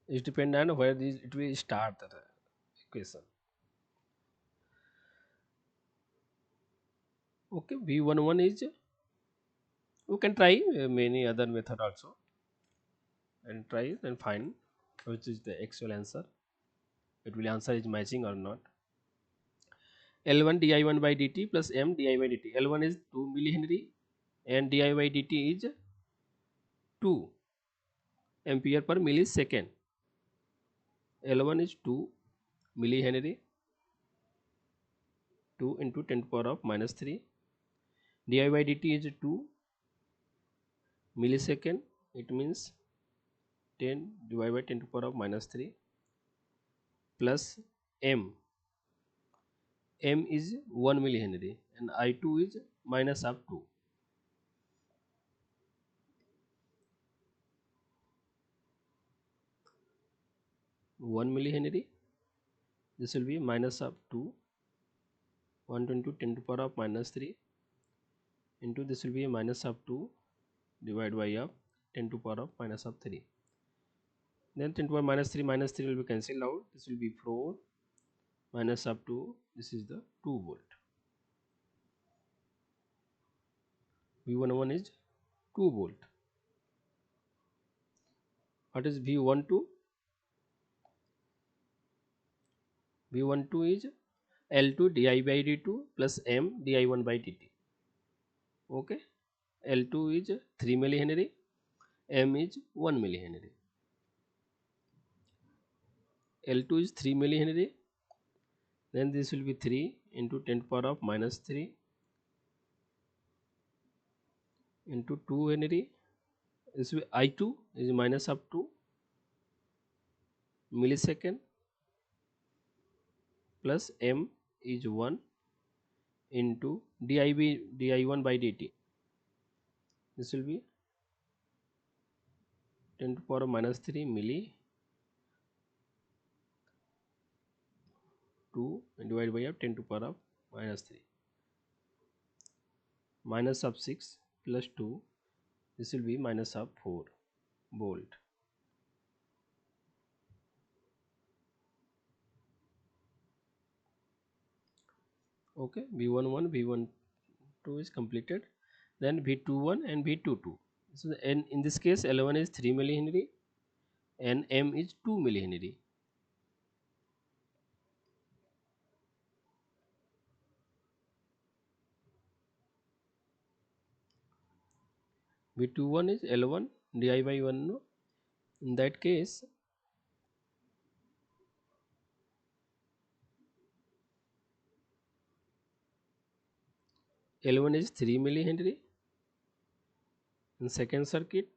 It depends on where it will start the equation. Okay, V11 is, you can try many other method also and try and find which is the actual answer. It will answer is matching or not. L1 di1 by dt plus M di by dt. L1 is 2 millihenry and di by dt is 2 ampere per millisecond. L1 is 2 millihenry, 2 into 10 to the power of minus 3. Di by dt is 2 millisecond. It means 10 divided by 10 to the power of minus 3 plus M. M is 1 millihenry and I2 is minus of 2. 1 millihenry. This will be minus of 2. 120 10 to the power of minus 3 into this will be a minus of 2 divided by of 10 to the power of minus of 3. Then 10 to the power minus 3 will be cancelled out. This will be 4 minus of 2. This is the 2 volt. V11 is 2 volt. What is V12? V12 is L2 di by dt plus M di1 by dt. Okay. L2 is 3 millihenry, M is 1 millihenry. L2 is 3 millihenry, then this will be 3 into 10 to the power of minus 3 into 2 Henry. This will be I2 is minus up to millisecond plus M is 1 into di1 by dt. This will be 10 to the power of minus 3 milli 2 divided by 10 to the power of minus 3 minus of 6 plus 2. This will be minus of 4 volt. Okay, V11 V12 is completed. Then V21 and V22. So in this case L1 is 3 millihenry and M is 2 millihenry. V21 is L1 di by 1. No? In that case L1 is 3 millihenry in second circuit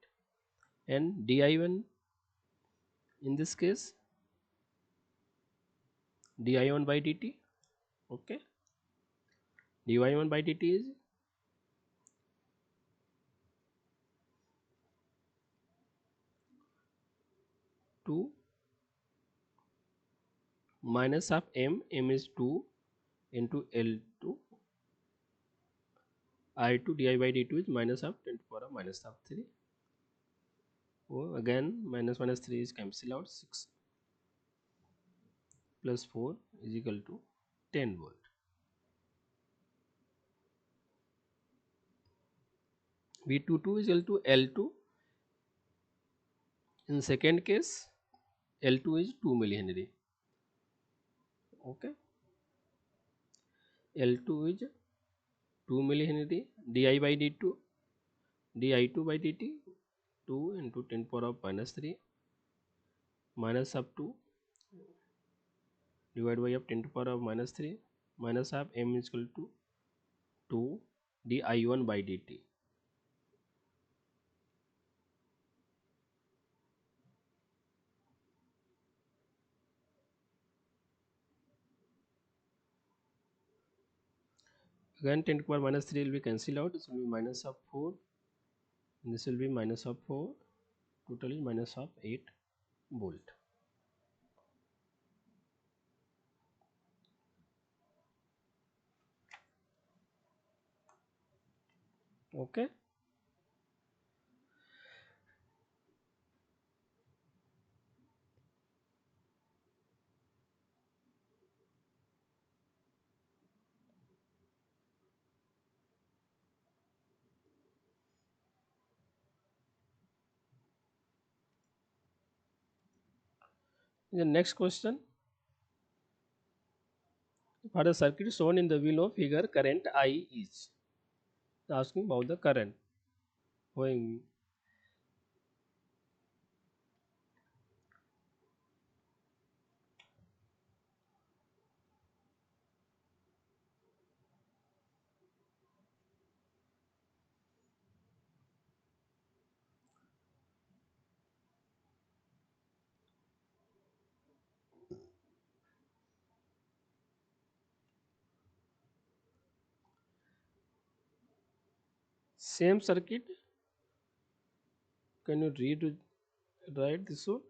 and di1 in this case di1 by dt. Okay, di1 by dt is 2 minus of M is 2 into L2 I2 di by dt is minus of 10 to the power of minus of 3. Oh, again minus 3 is cancel out. 6 plus 4 is equal to 10 volt. V22 is equal to L2. In second case L2 is 2 millihenry. Okay, L2 is 2 millihenry di by dt di2 by dt 2 into 10 power of minus 3 minus up to divided by of 10 to power of minus 3 minus of M is equal to 2 di1 by dt. Again 10 to power minus 3 will be cancelled out. This will be minus of 4 and this will be minus of 4, totally minus of 8 volt. Okay, the next question, for the circuit shown in the below figure current I is asking about the current going 'same circuit'. Can you write this one?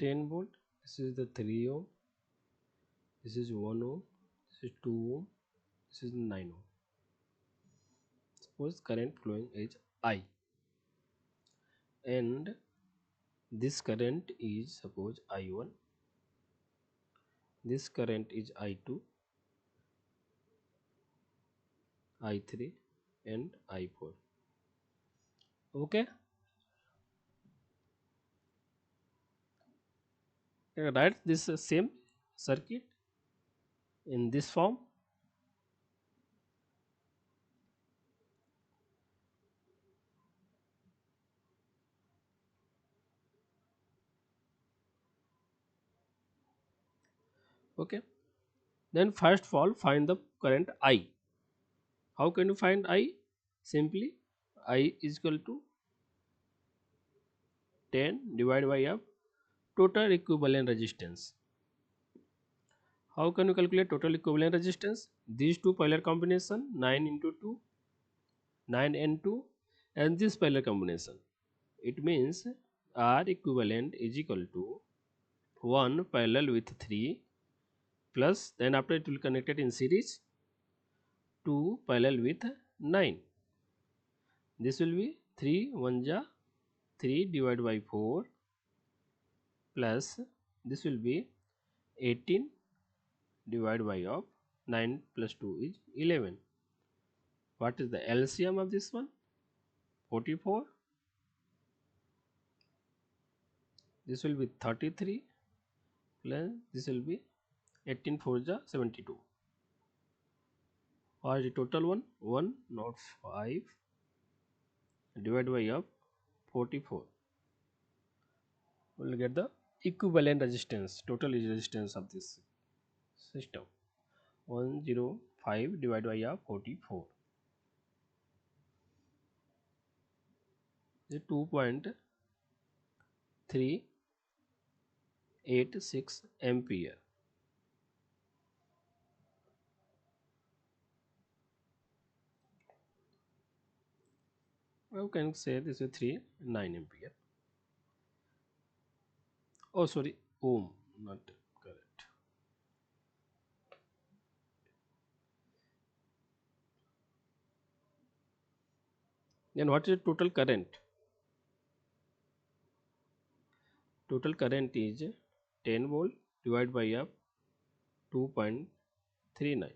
10 volt. This is the 3 ohm. This is 1 ohm. This is 2 ohm. This is 9 ohm. Suppose current flowing is I and this current is suppose I1, this current is I2, I3 and I4. Okay, write this same circuit in this form. Okay, then first of all find the current I. How can you find I? Simply I is equal to 10 divided by f total equivalent resistance. How can you calculate total equivalent resistance? These two parallel combination 9 into 2, 9 and 2, and this parallel combination. It means R equivalent is equal to 1 parallel with 3 plus, then after it will connect it in series, 2 parallel with 9. This will be 3 1 ja 3 divided by 4 plus this will be 18 divided by of 9 plus 2 is 11. What is the LCM of this one? 44. This will be 33 plus this will be 18 4 ja 72. What is the total one? 1 not 5 divided by of 44. We will get the equivalent resistance, total resistance of this system. 105 divided by of 44. The 2.386 ampere. You can say this is 9 ampere. Oh, sorry, ohm, not correct. Then what is the total current? Total current is 10 volt divided by a 2.39.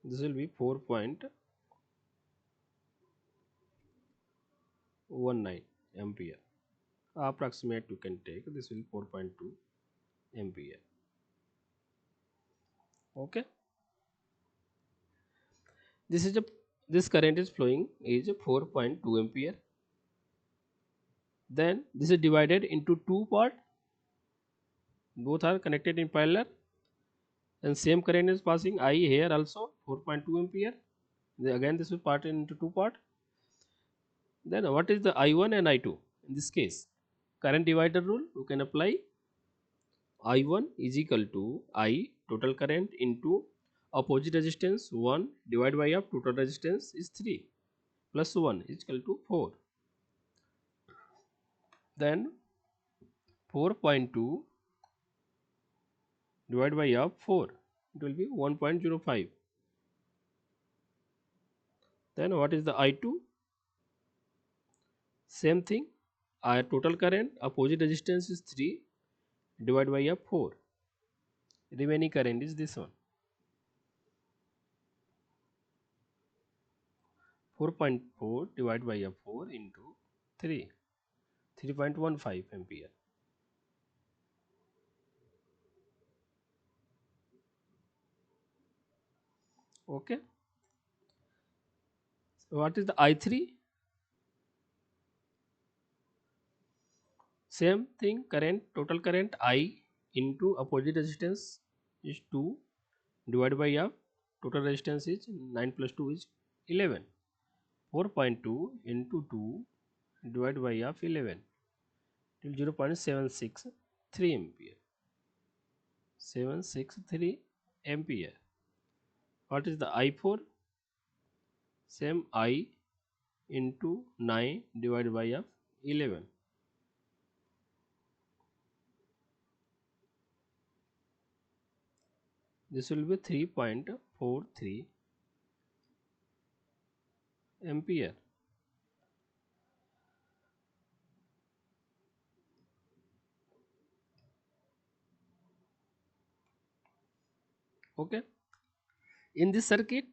This will be 4.19 ampere. Approximate you can take, this will be 4.2 ampere. Okay, this current is flowing is 4.2 ampere. Then this is divided into two part, both are connected in parallel, and same current is passing I here also 4.2 ampere. Again this will part into two part. Then what is the I1 and I2? In this case, current divider rule you can apply. I1 is equal to I total current into opposite resistance 1 divided by of total resistance is 3 plus 1 is equal to 4. Then 4.2 divided by of 4, it will be 1.05. Then what is the I2? Same thing, our total current opposite resistance is 3 divided by of 4. Remaining current is this one, 4.4 divided by a 4 into 3, 3.15 ampere. Okay. So what is the I3? Same thing, current, total current I into opposite resistance is 2 divided by a total resistance is 9 plus 2 is 11. 4.2 into 2 divided by of 11 till 0.763 ampere. 763 ampere. What is the I4? Same I into 9 divided by of 11. This will be 3.43 ampere. Okay. In this circuit,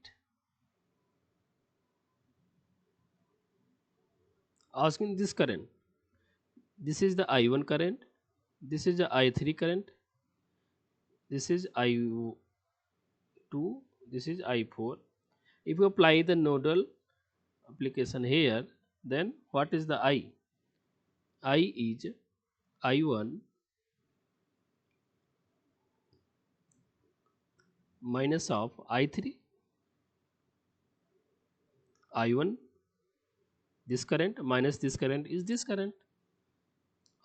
asking this current. This is the I1 current. This is the I3 current. This is I2. This is I4. If you apply the nodal application here, then what is the I? I is I1 minus of I3. I1, this current minus this current is this current.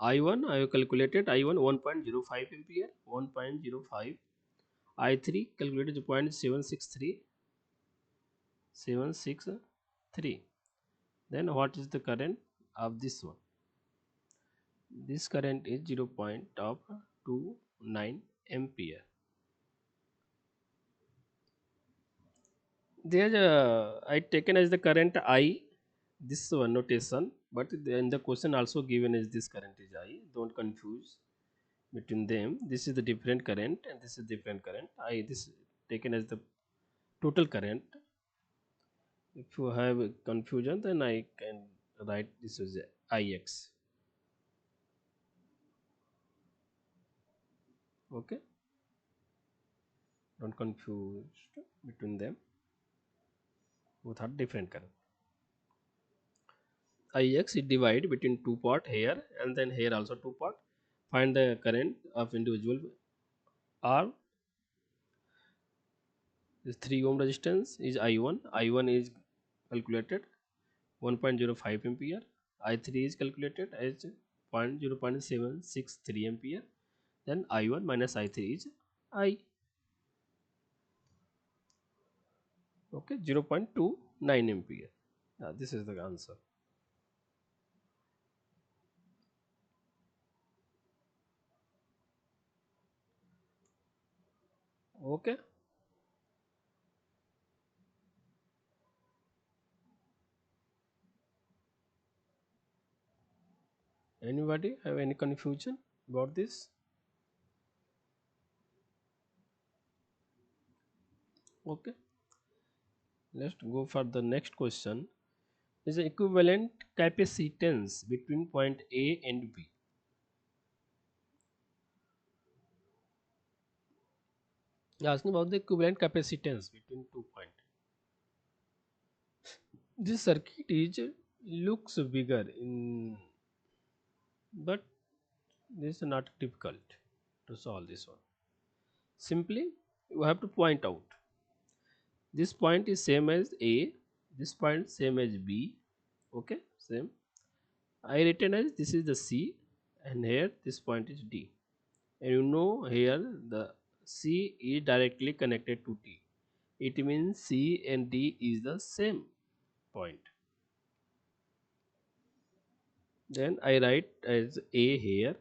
I1, I have calculated I1 1.05 ampere, 1.05. I3 calculated 0.763. Then what is the current of this one? This current is 0.29 ampere. There I taken as the current I, this one notation, but in the question also given is this current is I. Don't confuse between them. This is the different current and this is different current. I, this taken as the total current. If you have a confusion, then I can write this as Ix. Okay, don't confuse between them. Both are different current. Ix is divide between two part here and then here also two part. Find the current of individual R. This 3 ohm resistance is I1. I1 is calculated 1.05 ampere. I3 is calculated as 0.763 ampere. Then I1 minus I3 is I. Okay, 0.29 ampere. This is the answer. Okay. Anybody have any confusion about this? Okay. Let's go for the next question. Is the equivalent capacitance between point A and B. Asking about the equivalent capacitance between 2 points. This circuit is looks bigger in, but this is not difficult to solve this one. Simply you have to point out this point is same as A, this point same as B. Okay, same. I written as this is the C and here this point is D, and you know here the C is directly connected to D. It means C and D is the same point. Then I write as A here,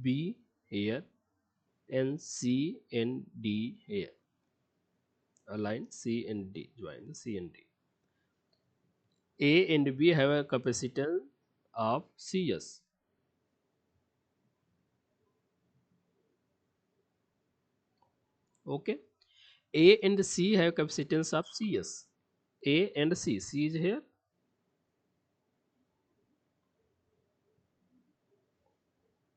B here, and C and D here. Align C and D, join C and D. A and B have a capacitance of Cs. Okay, A and C have capacitance of Cs. A and C, C is here.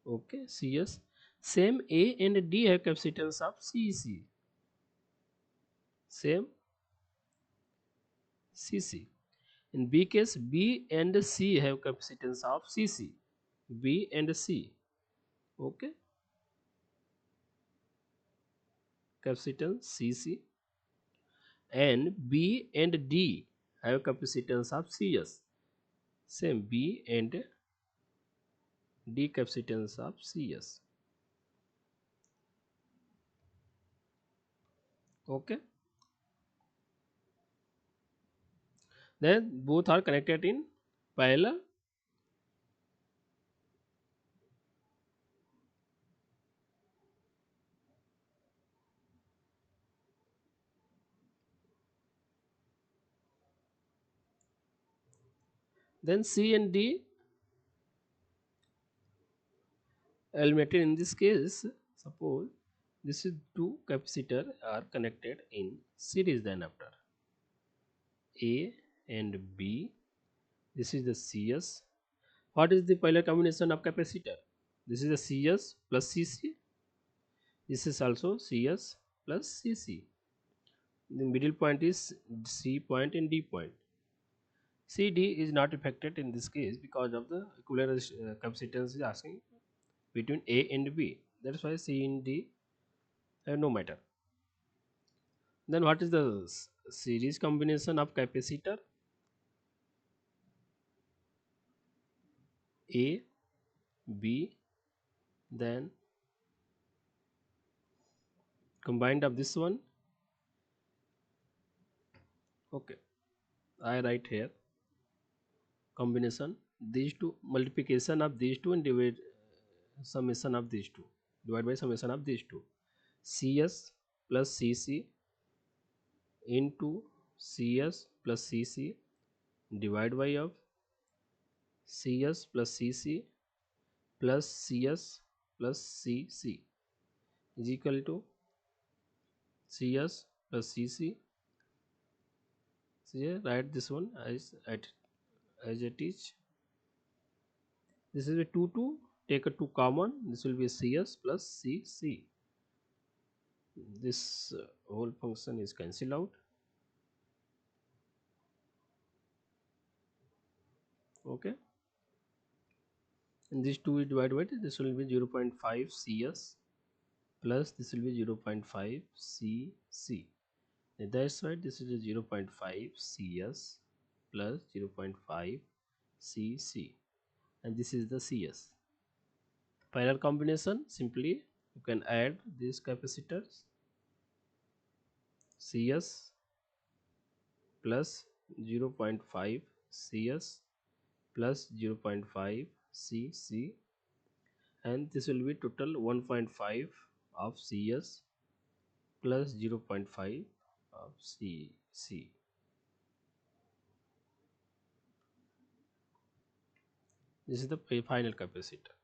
Okay, Cs. Same A and D have capacitance of Cc. Same Cc. In B case, B and C have capacitance of Cc. B and C. Okay, capacitance Cc. And B and D have capacitance of Cs. Same B and D capacitance of Cs. Okay. Then both are connected in parallel. Then C and D elemented in this case. Suppose this is two capacitor are connected in series, then after A and B, this is the CS. What is the polar combination of capacitor? This is the CS plus CC. This is also CS plus CC. The middle point is C point and D point. CD is not affected in this case because of the equivalent capacitance is asking between A and B. That's why C and D have no matter. Then what is the series combination of capacitor? A, B, then combined of this one. Okay, I write here combination these two, multiplication of these two and divide summation of these two, divide by summation of these two. CS plus CC into CS plus CC divide by of CS plus CC plus CS plus CC is equal to CS plus CC. So here write this one as it is. This is a 2 take a 2 common, this will be CS plus CC. This whole function is cancelled out. Okay, and this 2 is divided by this will be 0.5 CS plus this will be 0.5 CC. And that's why this is a 0.5 CS plus 0.5 CC, and this is the CS. Parallel combination, simply you can add these capacitors CS plus 0.5 CS plus 0.5 CC, and this will be total 1.5 of CS plus 0.5 of CC. This is the final capacitor.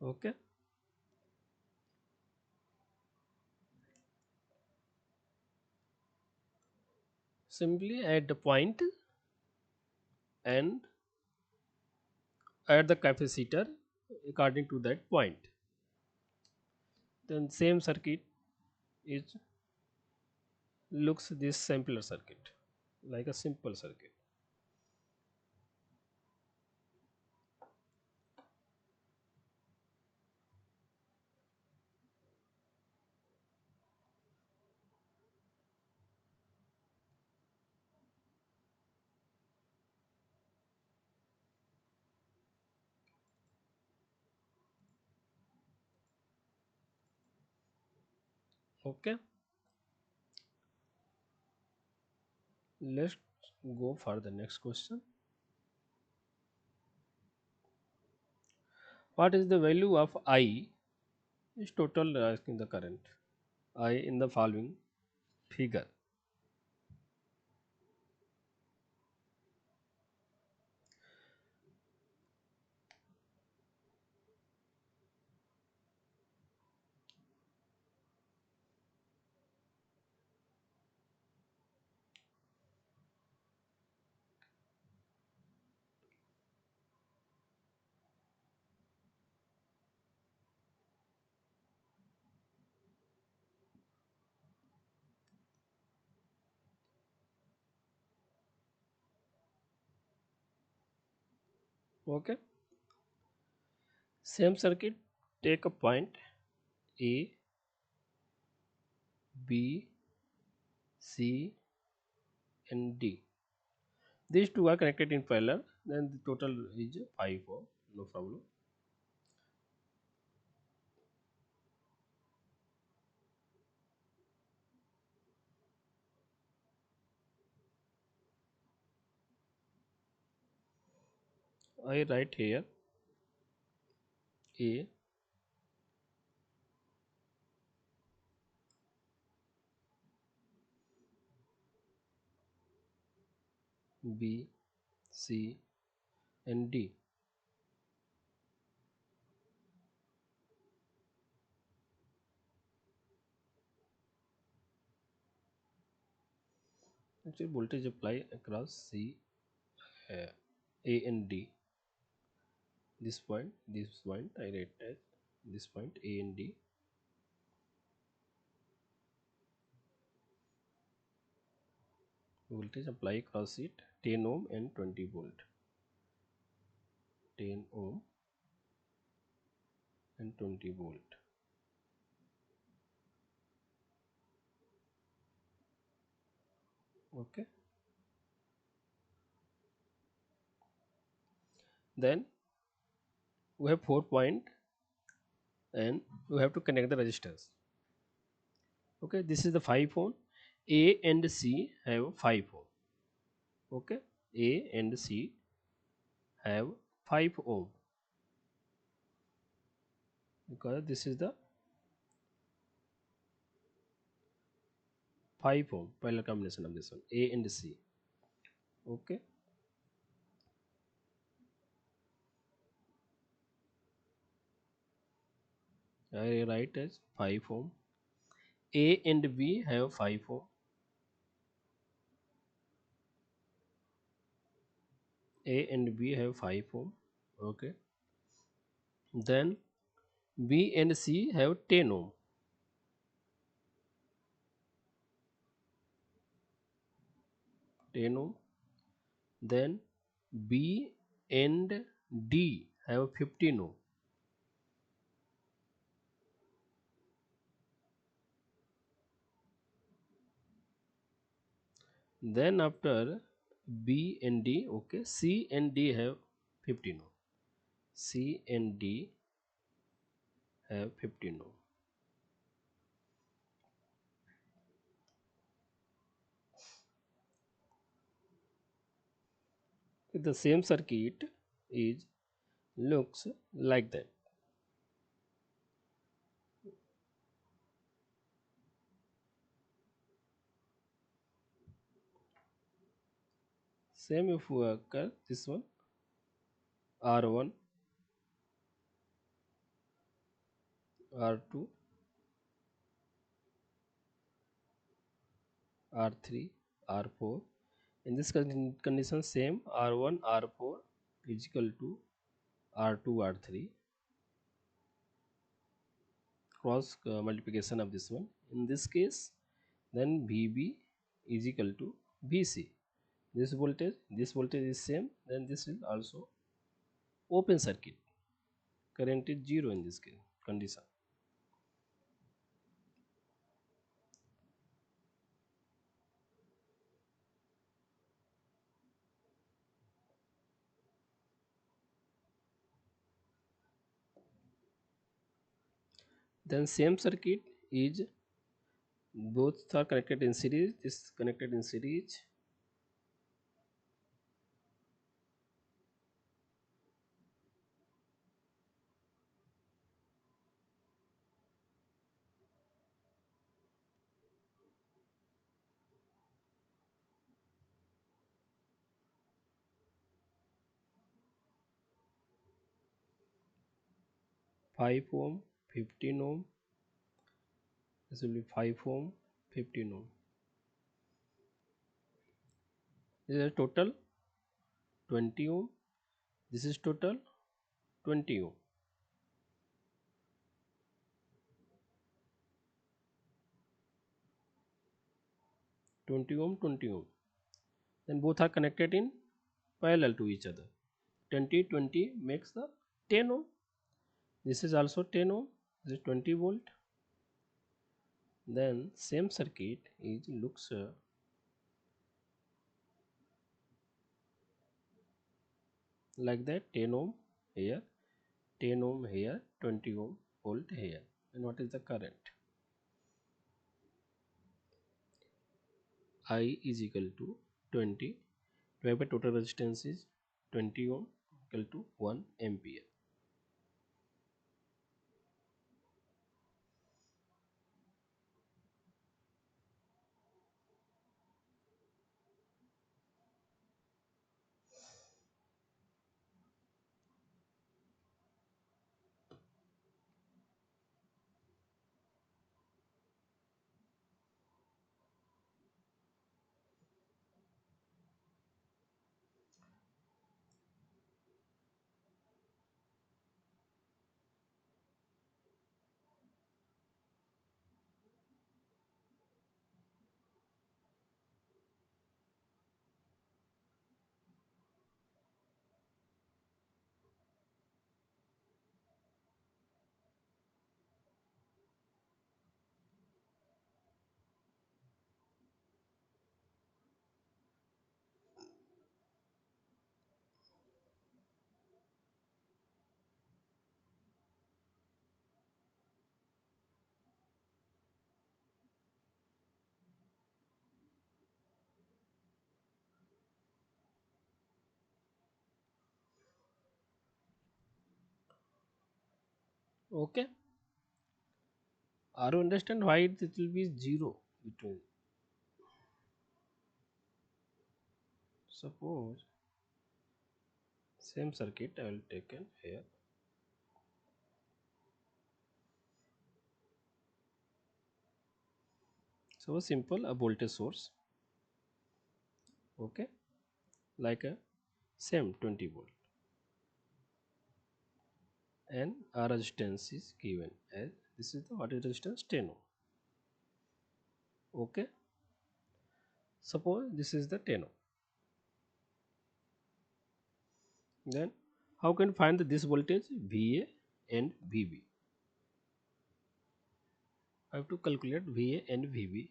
Okay, simply add the point and add the capacitor according to that point. Then same circuit is looks this simpler circuit, like a simple circuit. Okay, let's go for the next question. What is the value of I is total asking the current I in the following figure. Okay, same circuit, take a point A, B, C and D. These two are connected in parallel, then the total is 5. No problem. I write here A, B, C, and D. Actually, voltage apply across C, A and D. This point I write as this point A and D. Voltage apply across it 10 ohm and 20 volt. 10 ohm and 20 volt. Okay. Then we have 4 point and we have to connect the resistors. Okay, this is the 5 ohm. A and C have 5 ohm. Okay, A and C have 5 ohm because this is the 5 ohm parallel combination of this one, A and C. Okay, I write as 5 ohm. A and B have 5 ohm. A and B have 5 ohm. Okay, then B and C have 10 ohm. 10 ohm. Then B and D have 15 ohm. Then after B and D, okay, C and D have 15 ohm. C and D have 15 ohm. The same circuit is looks like that. Same if we occur this one R1, R2, R3, R4. In this condition, same R1, R4 is equal to R2, R3. Cross multiplication of this one. In this case, then VB is equal to VC. This voltage is same. Then this is also open circuit. Current is 0 in this case condition. Then same circuit is both are connected in series. This connected in series. Five ohm, 15 ohm. This will be 5 ohm, 15 ohm. This is a total 20 ohm. This is total 20 ohm. 20 ohm, 20 ohm. Then both are connected in parallel to each other. 20, 20 makes the 10 ohm. This is also 10 ohm. This is 20 volt. Then same circuit is looks like that, 10 ohm here, 10 ohm here, 20 ohm volt here. And what is the current? I is equal to 20 divided by total resistance is 20 ohm equal to 1 ampere. Okay, are you understand why it will be 0 between? Suppose same circuit I will take in here. So simple, a voltage source, okay, like a same 20 volt, and our resistance is given as this is the what is resistance 10 ohm. Okay, suppose this is the 10 ohm. Then how can find this voltage VA and VB? I have to calculate VA and VB.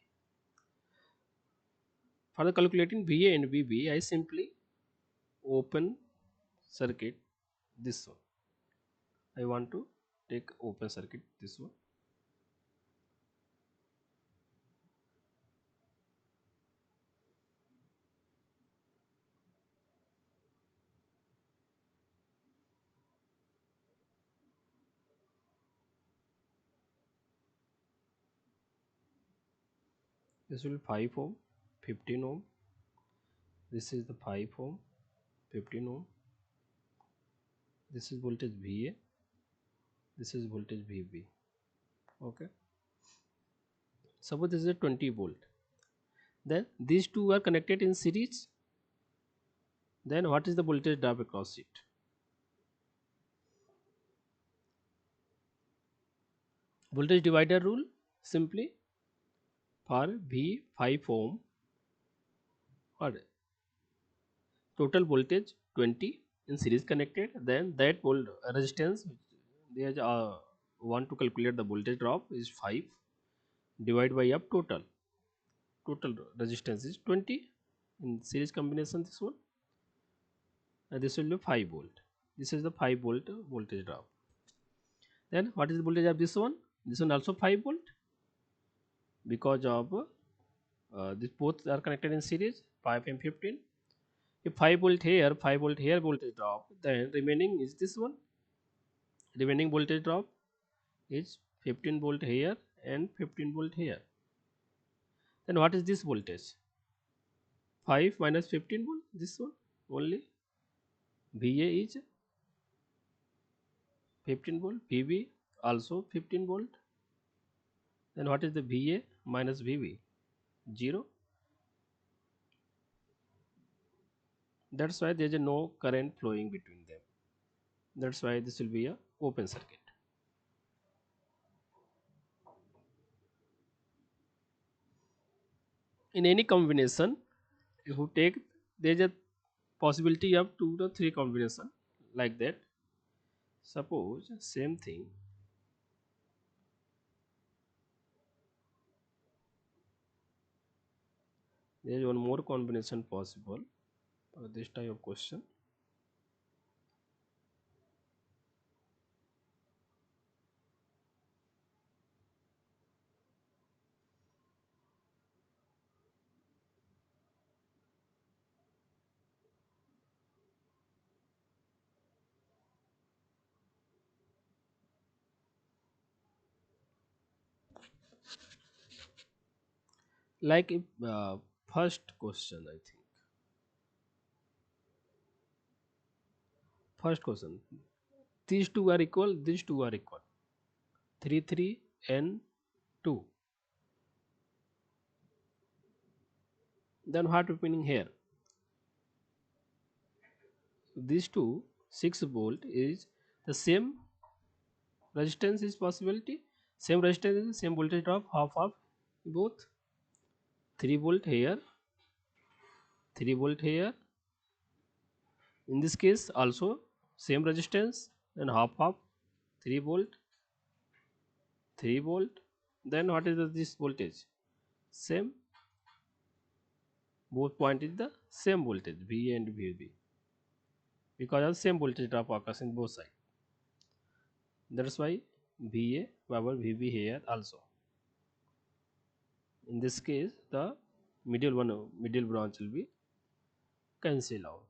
For the calculating VA and VB, I simply open circuit this one. I want to take open circuit this one. This will be 5 ohm, 15 ohm. This is the 5 ohm, 15 ohm. This is voltage VA. This is voltage VB. Okay. Suppose this is a 20 volt. Then these two are connected in series. Then what is the voltage drop across it? Voltage divider rule, simply for V 5 ohm or total voltage 20 in series connected, then that resistance they want to calculate the voltage drop is 5 divided by up total resistance is 20 in series combination this one, and this will be 5 volt. This is the 5 volt voltage drop. Then what is the voltage of this one? This one also 5 volt because of these both are connected in series 5 and 15. If 5 volt here, 5 volt here voltage drop, then remaining is this one. Remaining voltage drop is 15 volt here and 15 volt here. Then what is this voltage? 5 minus 15 volt, this one only. VA is 15 volt, VB also 15 volt. Then what is the VA minus VB? 0. That's why there is no current flowing between them. That's why this will be a open circuit. In any combination, if you take, there is a possibility of 2 to 3 combination like that. Suppose same thing, there is one more combination possible for this type of question. Like if first question, I think first question, these two are equal, these two are equal, 3 3 and 2. Then what happening here? These two 6 volt is the same resistance is possibility, same resistance is same voltage drop half of both. 3 volt here, 3 volt here. In this case also same resistance and half 3 volt, 3 volt. Then what is this voltage? Same, both point is the same voltage VA and VB because of same voltage drop occurs in both sides. That's why VA power VB here also. In this case the middle branch will be cancel out.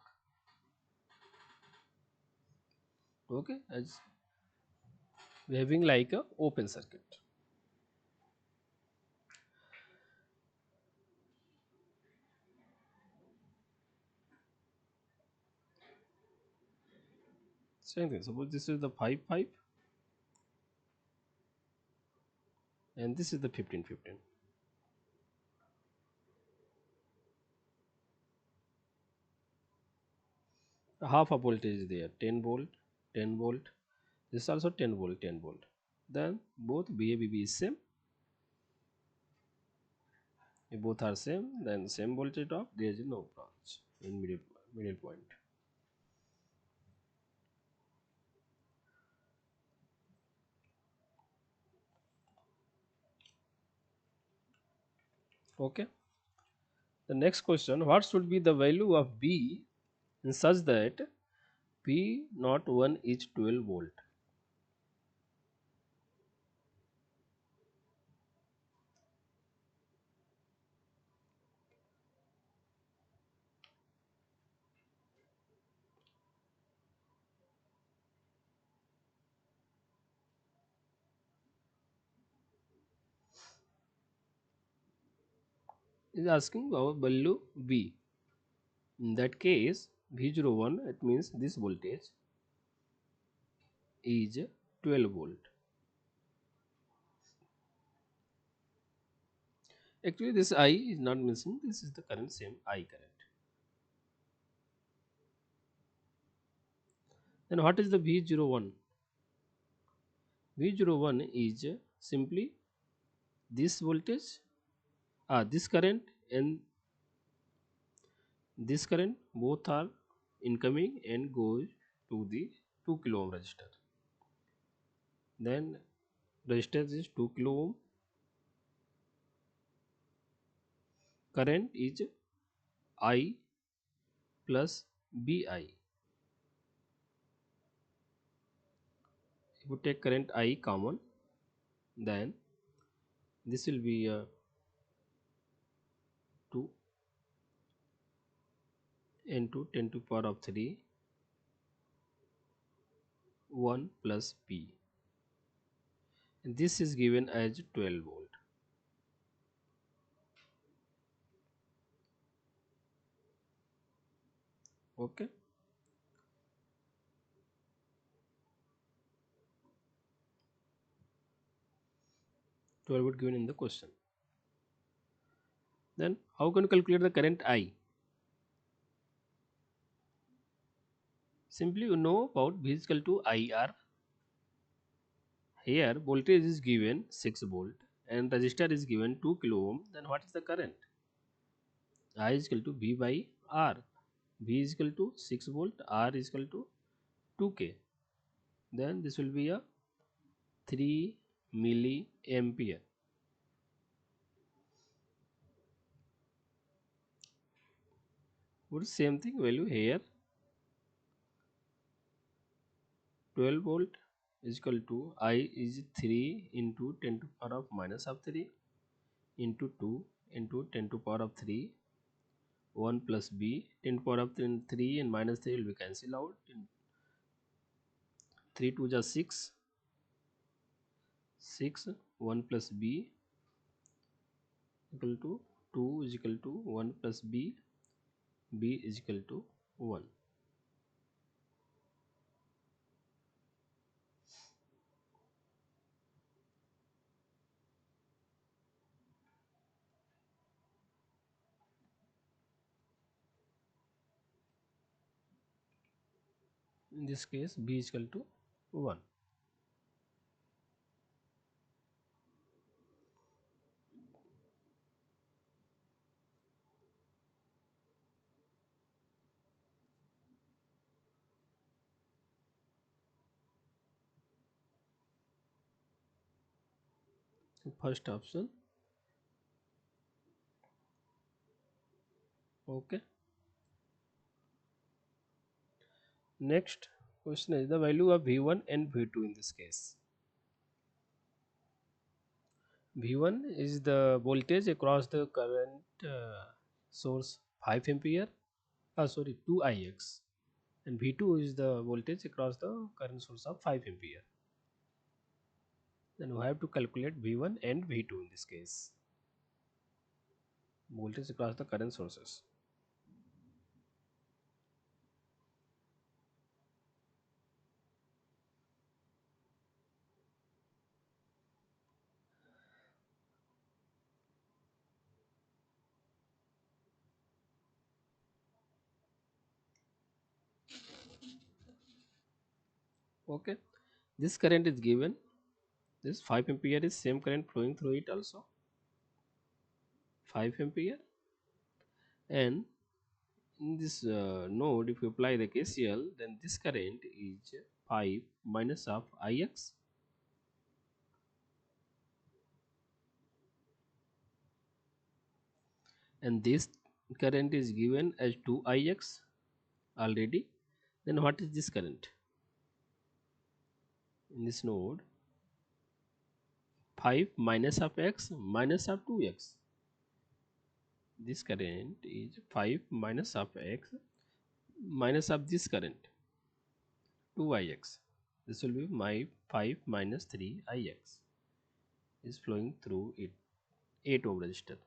Okay, as behaving like a open circuit. Same thing. Suppose this is the 5 and this is the 15. Half a voltage is there, 10 volt, 10 volt. This is also 10 volt, 10 volt. Then both BABB is same. If both are same, then same voltage drop. There is no branch in middle point. Okay. The next question: what should be the value of B in such that P not 1 is 12 volt? Is asking our value B. In that case, V01, it means this voltage is 12 volt. Actually, this I is not missing. This is the current, same I current. Then what is the V01? V01 is simply this voltage, this current and this current both are incoming and goes to the 2 kilo ohm resistor. Then resistance is 2 kilo ohm. Current is I plus BI. If you take current I common, then this will be 2 into 10 to power of 3 1 plus P. And this is given as 12 volt. Okay. Twelve volt given in the question. Then how can you calculate the current I? Simply you know about V is equal to IR. Here voltage is given 6 volt and resistor is given 2 kilo ohm. Then what is the current? I is equal to V by R. V is equal to 6 volt, R is equal to 2K. Then this will be a 3 milliampere. Would same thing value here. 12 volt is equal to I is 3 into 10 to power of minus of 3 into 2 into 10 to power of 3 1 plus B 10 to power of 3 and minus 3 will be cancelled out. 3 2 just 6 1 plus B equal to 2 is equal to 1 plus B is equal to 1. In this case B is equal to 1. First option. Okay. Next question is the value of V1 and V2 in this case. V1 is the voltage across the current source 5 ampere, sorry 2 ix, and V2 is the voltage across the current source of 5 ampere. Then we have to calculate V1 and V2 in this case. Voltage across the current sources. Okay, this current is given. This 5 ampere is same current flowing through it also, 5 ampere. And in this node, if you apply the KCL, then this current is 5 minus of Ix, and this current is given as 2Ix already. Then what is this current in this node? 5 minus of x minus of 2x. This current is 5 minus of x minus of this current 2Ix. This will be my 5 minus 3Ix is flowing through it, 8 ohm resistor.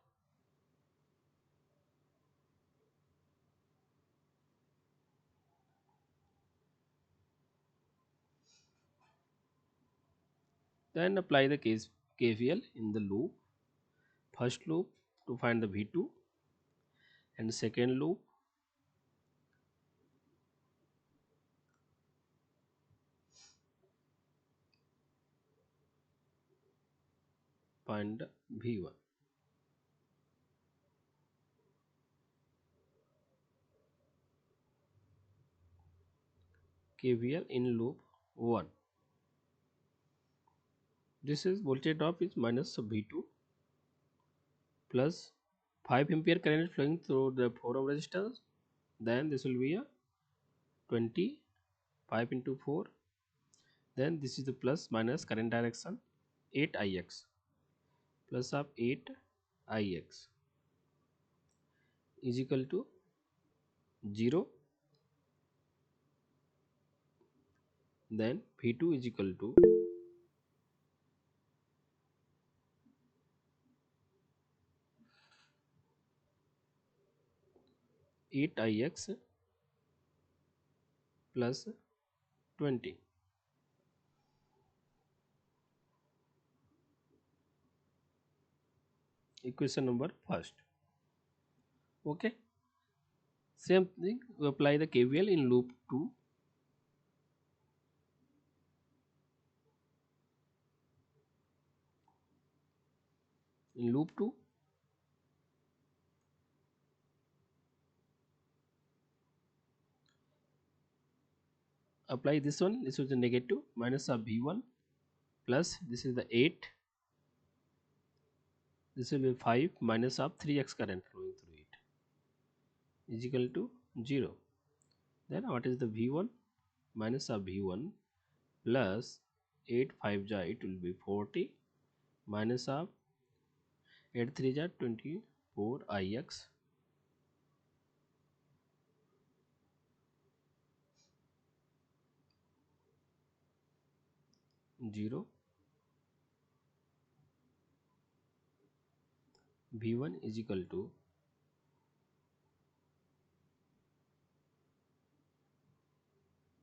Then apply the KVL in the loop. First loop to find the V2, and second loop find the V1. KVL in loop 1. This is voltage drop is minus V2 plus 5 ampere current flowing through the 4 ohm resistance. Then this will be a 20, 5 into 4. Then this is the plus minus current direction, 8Ix plus of 8Ix is equal to 0. Then V2 is equal to 8Ix plus 20. Equation number first. Okay, same thing, we apply the KVL in loop 2. In loop 2, apply this one. This is the negative minus of V1 plus this is the 8. This will be 5 minus of 3x current flowing through it is equal to 0. Then what is the V1 minus of V1 plus 8 5 ja, it will be 40 minus of 8 3 ja 24 Ix 0. V1 is equal to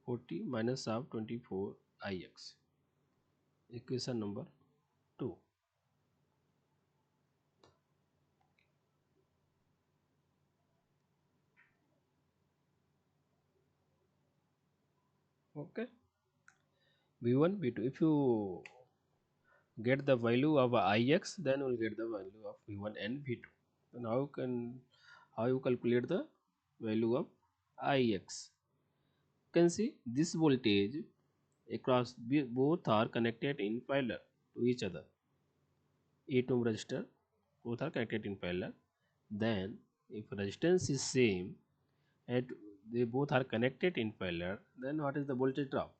40 minus of 24 Ix. Equation number 2. Okay, V1 V2, if you get the value of Ix, then we'll get the value of V1 and V2. And how you calculate the value of Ix? You can see this voltage across both are connected in parallel to each other. 8 ohm resistor, both are connected in parallel. Then if resistance is same and they both are connected in parallel, then what is the voltage drop?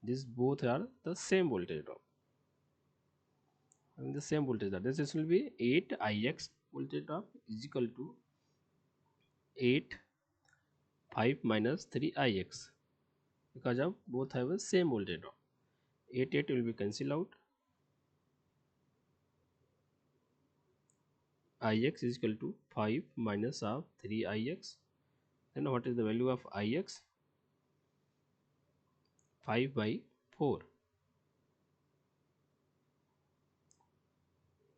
These both are the same voltage drop. And the same voltage drop. This will be 8Ix voltage drop is equal to 8 5 minus 3Ix, because of both have the same voltage drop. 8 will be cancelled out. Ix is equal to 5 minus of 3ix. Then what is the value of ix? 5 by 4.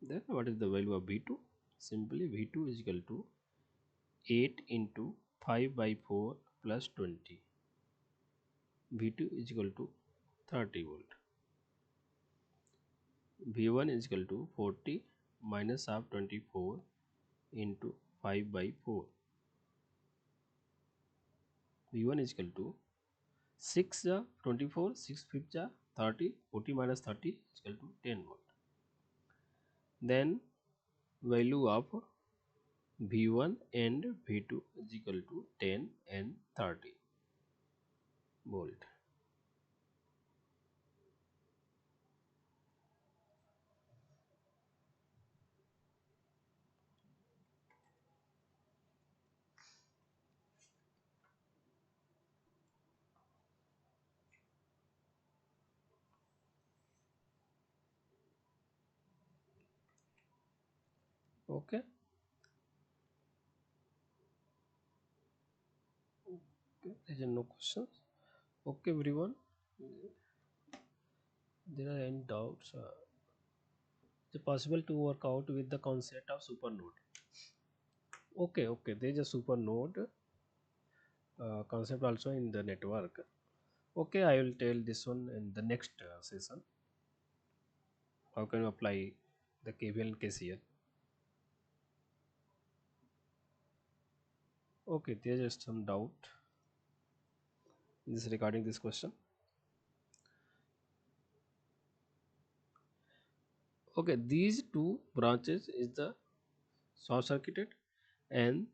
Then what is the value of V2? Simply V2 is equal to 8 into 5 by 4 plus 20. V2 is equal to 30 volt. V1 is equal to 40 minus of 24 into 5 by 4. V1 is equal to 6 24, 6 fifth 30, 40 minus 30 is equal to 10 volt. Then value of V1 and V2 is equal to 10 and 30 volt. Okay. Okay, there are no questions. Okay, everyone. There are any doubts? Is it possible to work out with the concept of supernode? Okay. There is a supernode concept also in the network. Okay, I will tell this one in the next session. How can you apply the KVL and KCL? Okay, there is some doubt this regarding this question. Okay, these two branches is the short circuited, and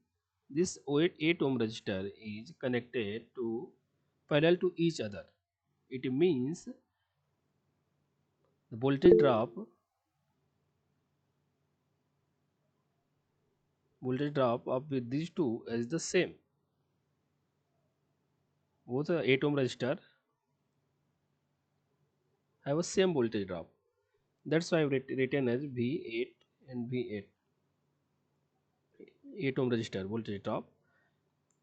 this 8 ohm resistor is connected to parallel to each other. It means the voltage drop of with these two is the same. Both 8 ohm resistor have a same voltage drop. That's why I written as V8 and V8. 8 ohm resistor voltage drop.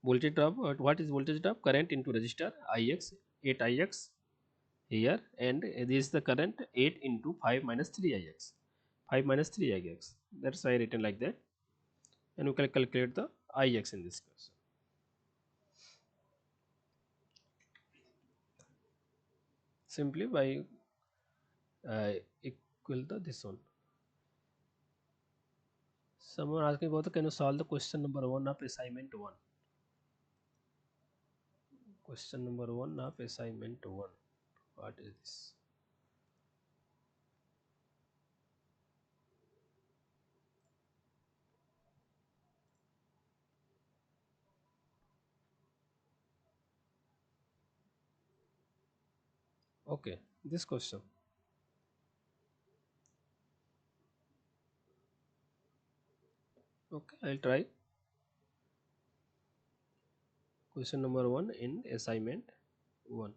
Voltage drop, what is voltage drop? Current into resistor Ix, 8 Ix here, and this is the current 8 into 5 minus 3 Ix. 5 minus 3 Ix. That's why I written like that. And we can calculate the Ix in this question. Simply by equal to this one. Someone asking about can you solve the question number 1 of assignment 1? Question number 1 of assignment 1. What is this? Okay, this question. Okay, I'll try. Question number 1 in assignment 1.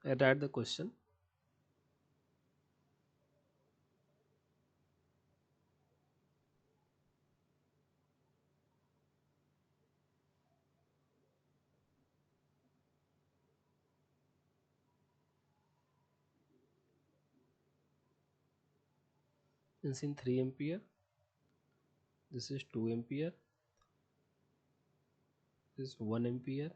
I write the question. It's in 3 ampere. This is 2 ampere. This is 1 ampere.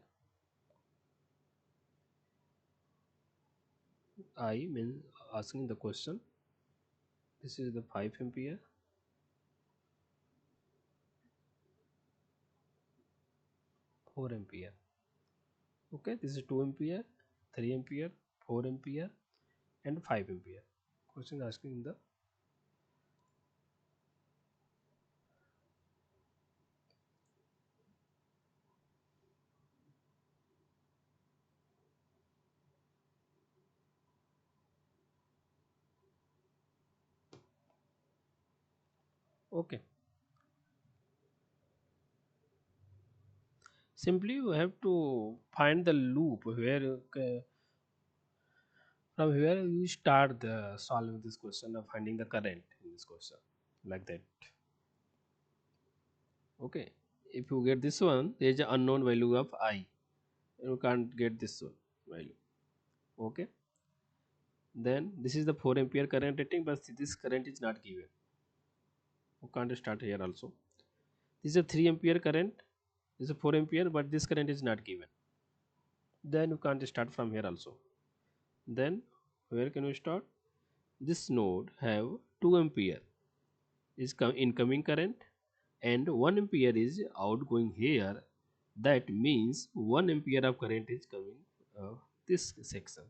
I means asking the question. This is the 5 ampere. 4 ampere. Okay, this is 2 ampere, 3 ampere, 4 ampere, and 5 ampere. Question asking the okay. Simply you have to find the loop where from where you start the solving this question of finding the current in this question, like that. Okay, if you get this one, there is an unknown value of I, you can't get this one value. Okay, then this is the 4 ampere current rating, but this current is not given, you can't start here also. This is a 3 ampere current, this is a 4 ampere, but this current is not given, then you can't start from here also. Then where can you start? This node have 2 ampere is incoming current and 1 ampere is outgoing here. That means 1 ampere of current is coming this section.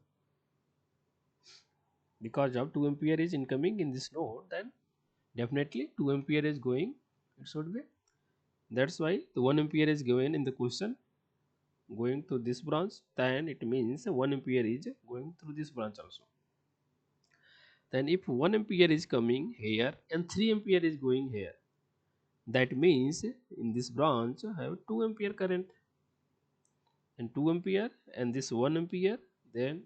Because of 2 ampere is incoming in this node, then definitely 2 ampere is going, it should be. That's why the 1 ampere is given in the question going to this branch, then it means 1 ampere is going through this branch also. Then if 1 ampere is coming here and 3 ampere is going here, that means in this branch I have 2 ampere current and 2 ampere and this 1 ampere then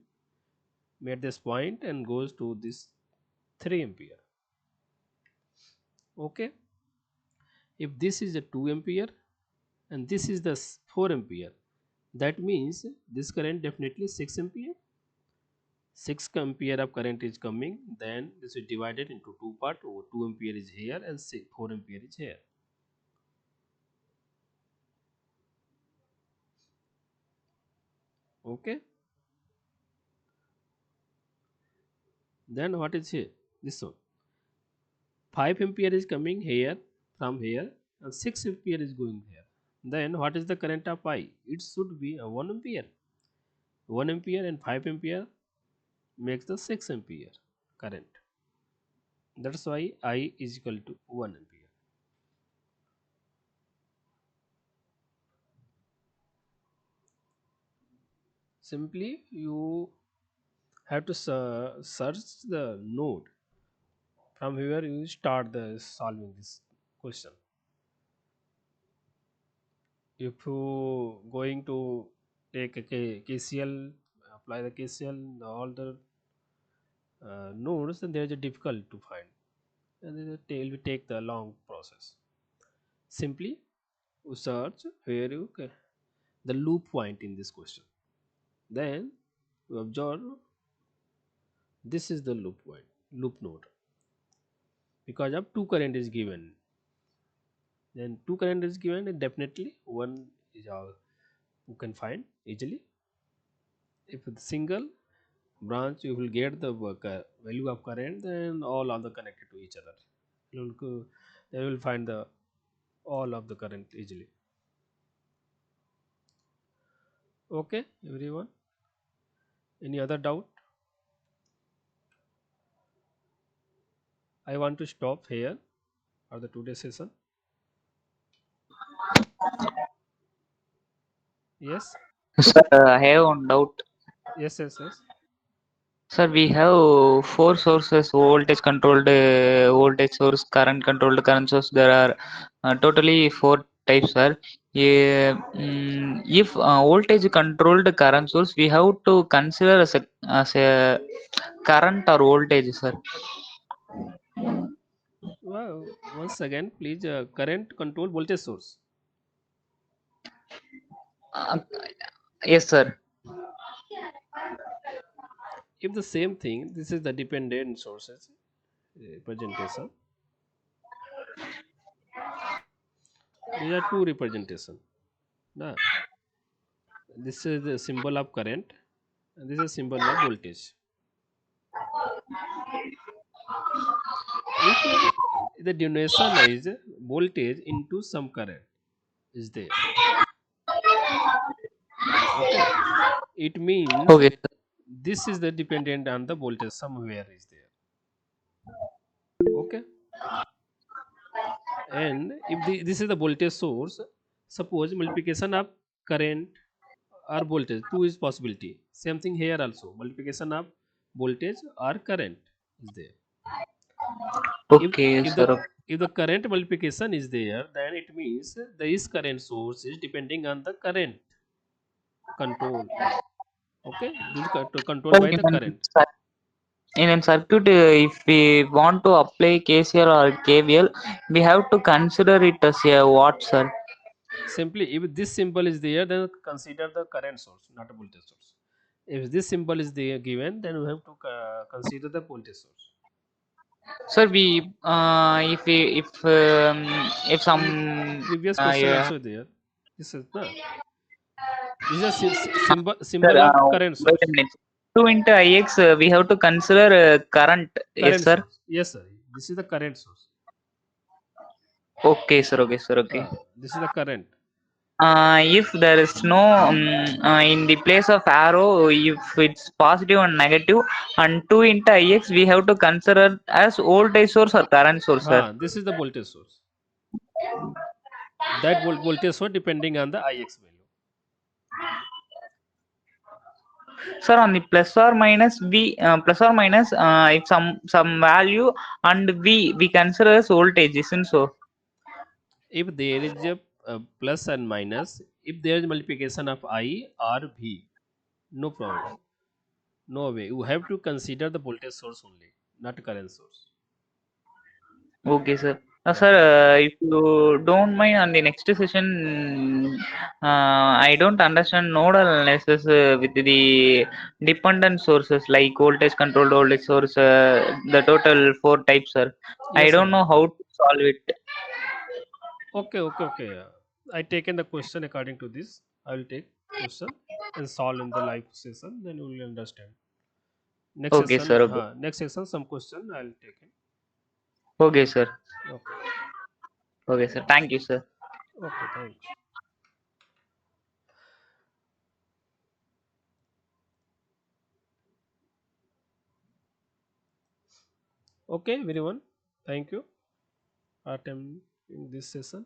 made this point and goes to this 3 ampere. Okay, if this is a 2 ampere and this is the 4 ampere, that means this current definitely 6 ampere. 6 ampere of current is coming, then this is divided into two part, 2 ampere is here and 4 ampere is here. Okay, then what is here? This one 5 ampere is coming here from here and 6 ampere is going here. Then what is the current of I? It should be a 1 ampere. 1 ampere and 5 ampere makes the 6 ampere current. That's why I is equal to 1 ampere. Simply you have to search the node from where you start the solving this question. If you going to take a KCL, apply the KCL, all the nodes, then there is a difficult to find, and then it will take the long process. Simply you search where you the loop point in this question, then you observe this is the loop point, loop node, because of two current is given. Then two current is given, and definitely one is you can find easily. If it's single branch, you will get the value of current, then all are the connected to each other. You will they will find the all of the current easily. Okay, everyone. Any other doubt? I want to stop here for the today's session. Yes,
Sir, I have one doubt.
yes, yes, yes.
Sir, we have four sources: voltage controlled voltage source, current controlled current source. There are totally four types, sir. Yeah, if voltage controlled current source, we have to consider as a current or voltage, sir.
Well, once again, please current control voltage source.
Uh, yes, sir.
If the same thing, this is the dependent sources representation. There are two representation. Nah, this is the symbol of current and this is symbol of voltage. If the denotation is voltage into some current is there, okay, it means
Okay, sir.
this is the dependent on the voltage somewhere is there. Okay, and if this is the voltage source, suppose multiplication of current or voltage, two is possibility. Same thing here also, multiplication of voltage or current is there. If
Okay,
if the
sir.
if the current multiplication is there, then it means this current source is depending on the current control. Okay, this is controlled
Sir,
by the current.
in a circuit, if we want to apply KCL or KVL, we have to consider it as a what, sir?
Simply, if this symbol is there, then consider the current source, not a voltage source. If this symbol is there given, then we have to consider the voltage source.
Sir, if some
Previous question
yeah.
also there. This is no. This is a
Sir,
symbol of current
wait a
source.
minute. 2 into Ix, we have to consider current. Yes,
Current
sir.
source. Yes, sir. This is the current source.
Okay, sir. Okay, sir. Okay.
This is the current.
If there is no in the place of arrow, if it's positive and negative, and 2 into Ix, we have to consider as voltage source or current source, sir.
This is the voltage source. That voltage source depending on the Ix value.
Sir, on the plus or minus, plus or minus, if some value and we consider as voltage, isn't so?
If there is a plus and minus, if there is multiplication of I or V, no problem. No way. You have to consider the voltage source only, not current source.
Okay, sir.
Yeah.
Sir, if you don't mind, on the next session, I don't understand nodal analysis with the dependent sources like voltage controlled voltage source, the total 4 types, sir. I
Yes,
don't
sir.
know how to solve it.
Okay. I taken the question according to this. I will take question and solve in the live session. Then you will understand.
Okay, sir. Okay.
Next session, some question I will take it.
Okay, sir.
Okay.
Okay, sir. Thank you, sir.
Okay. Thanks. Okay, everyone. Thank you for attending this session.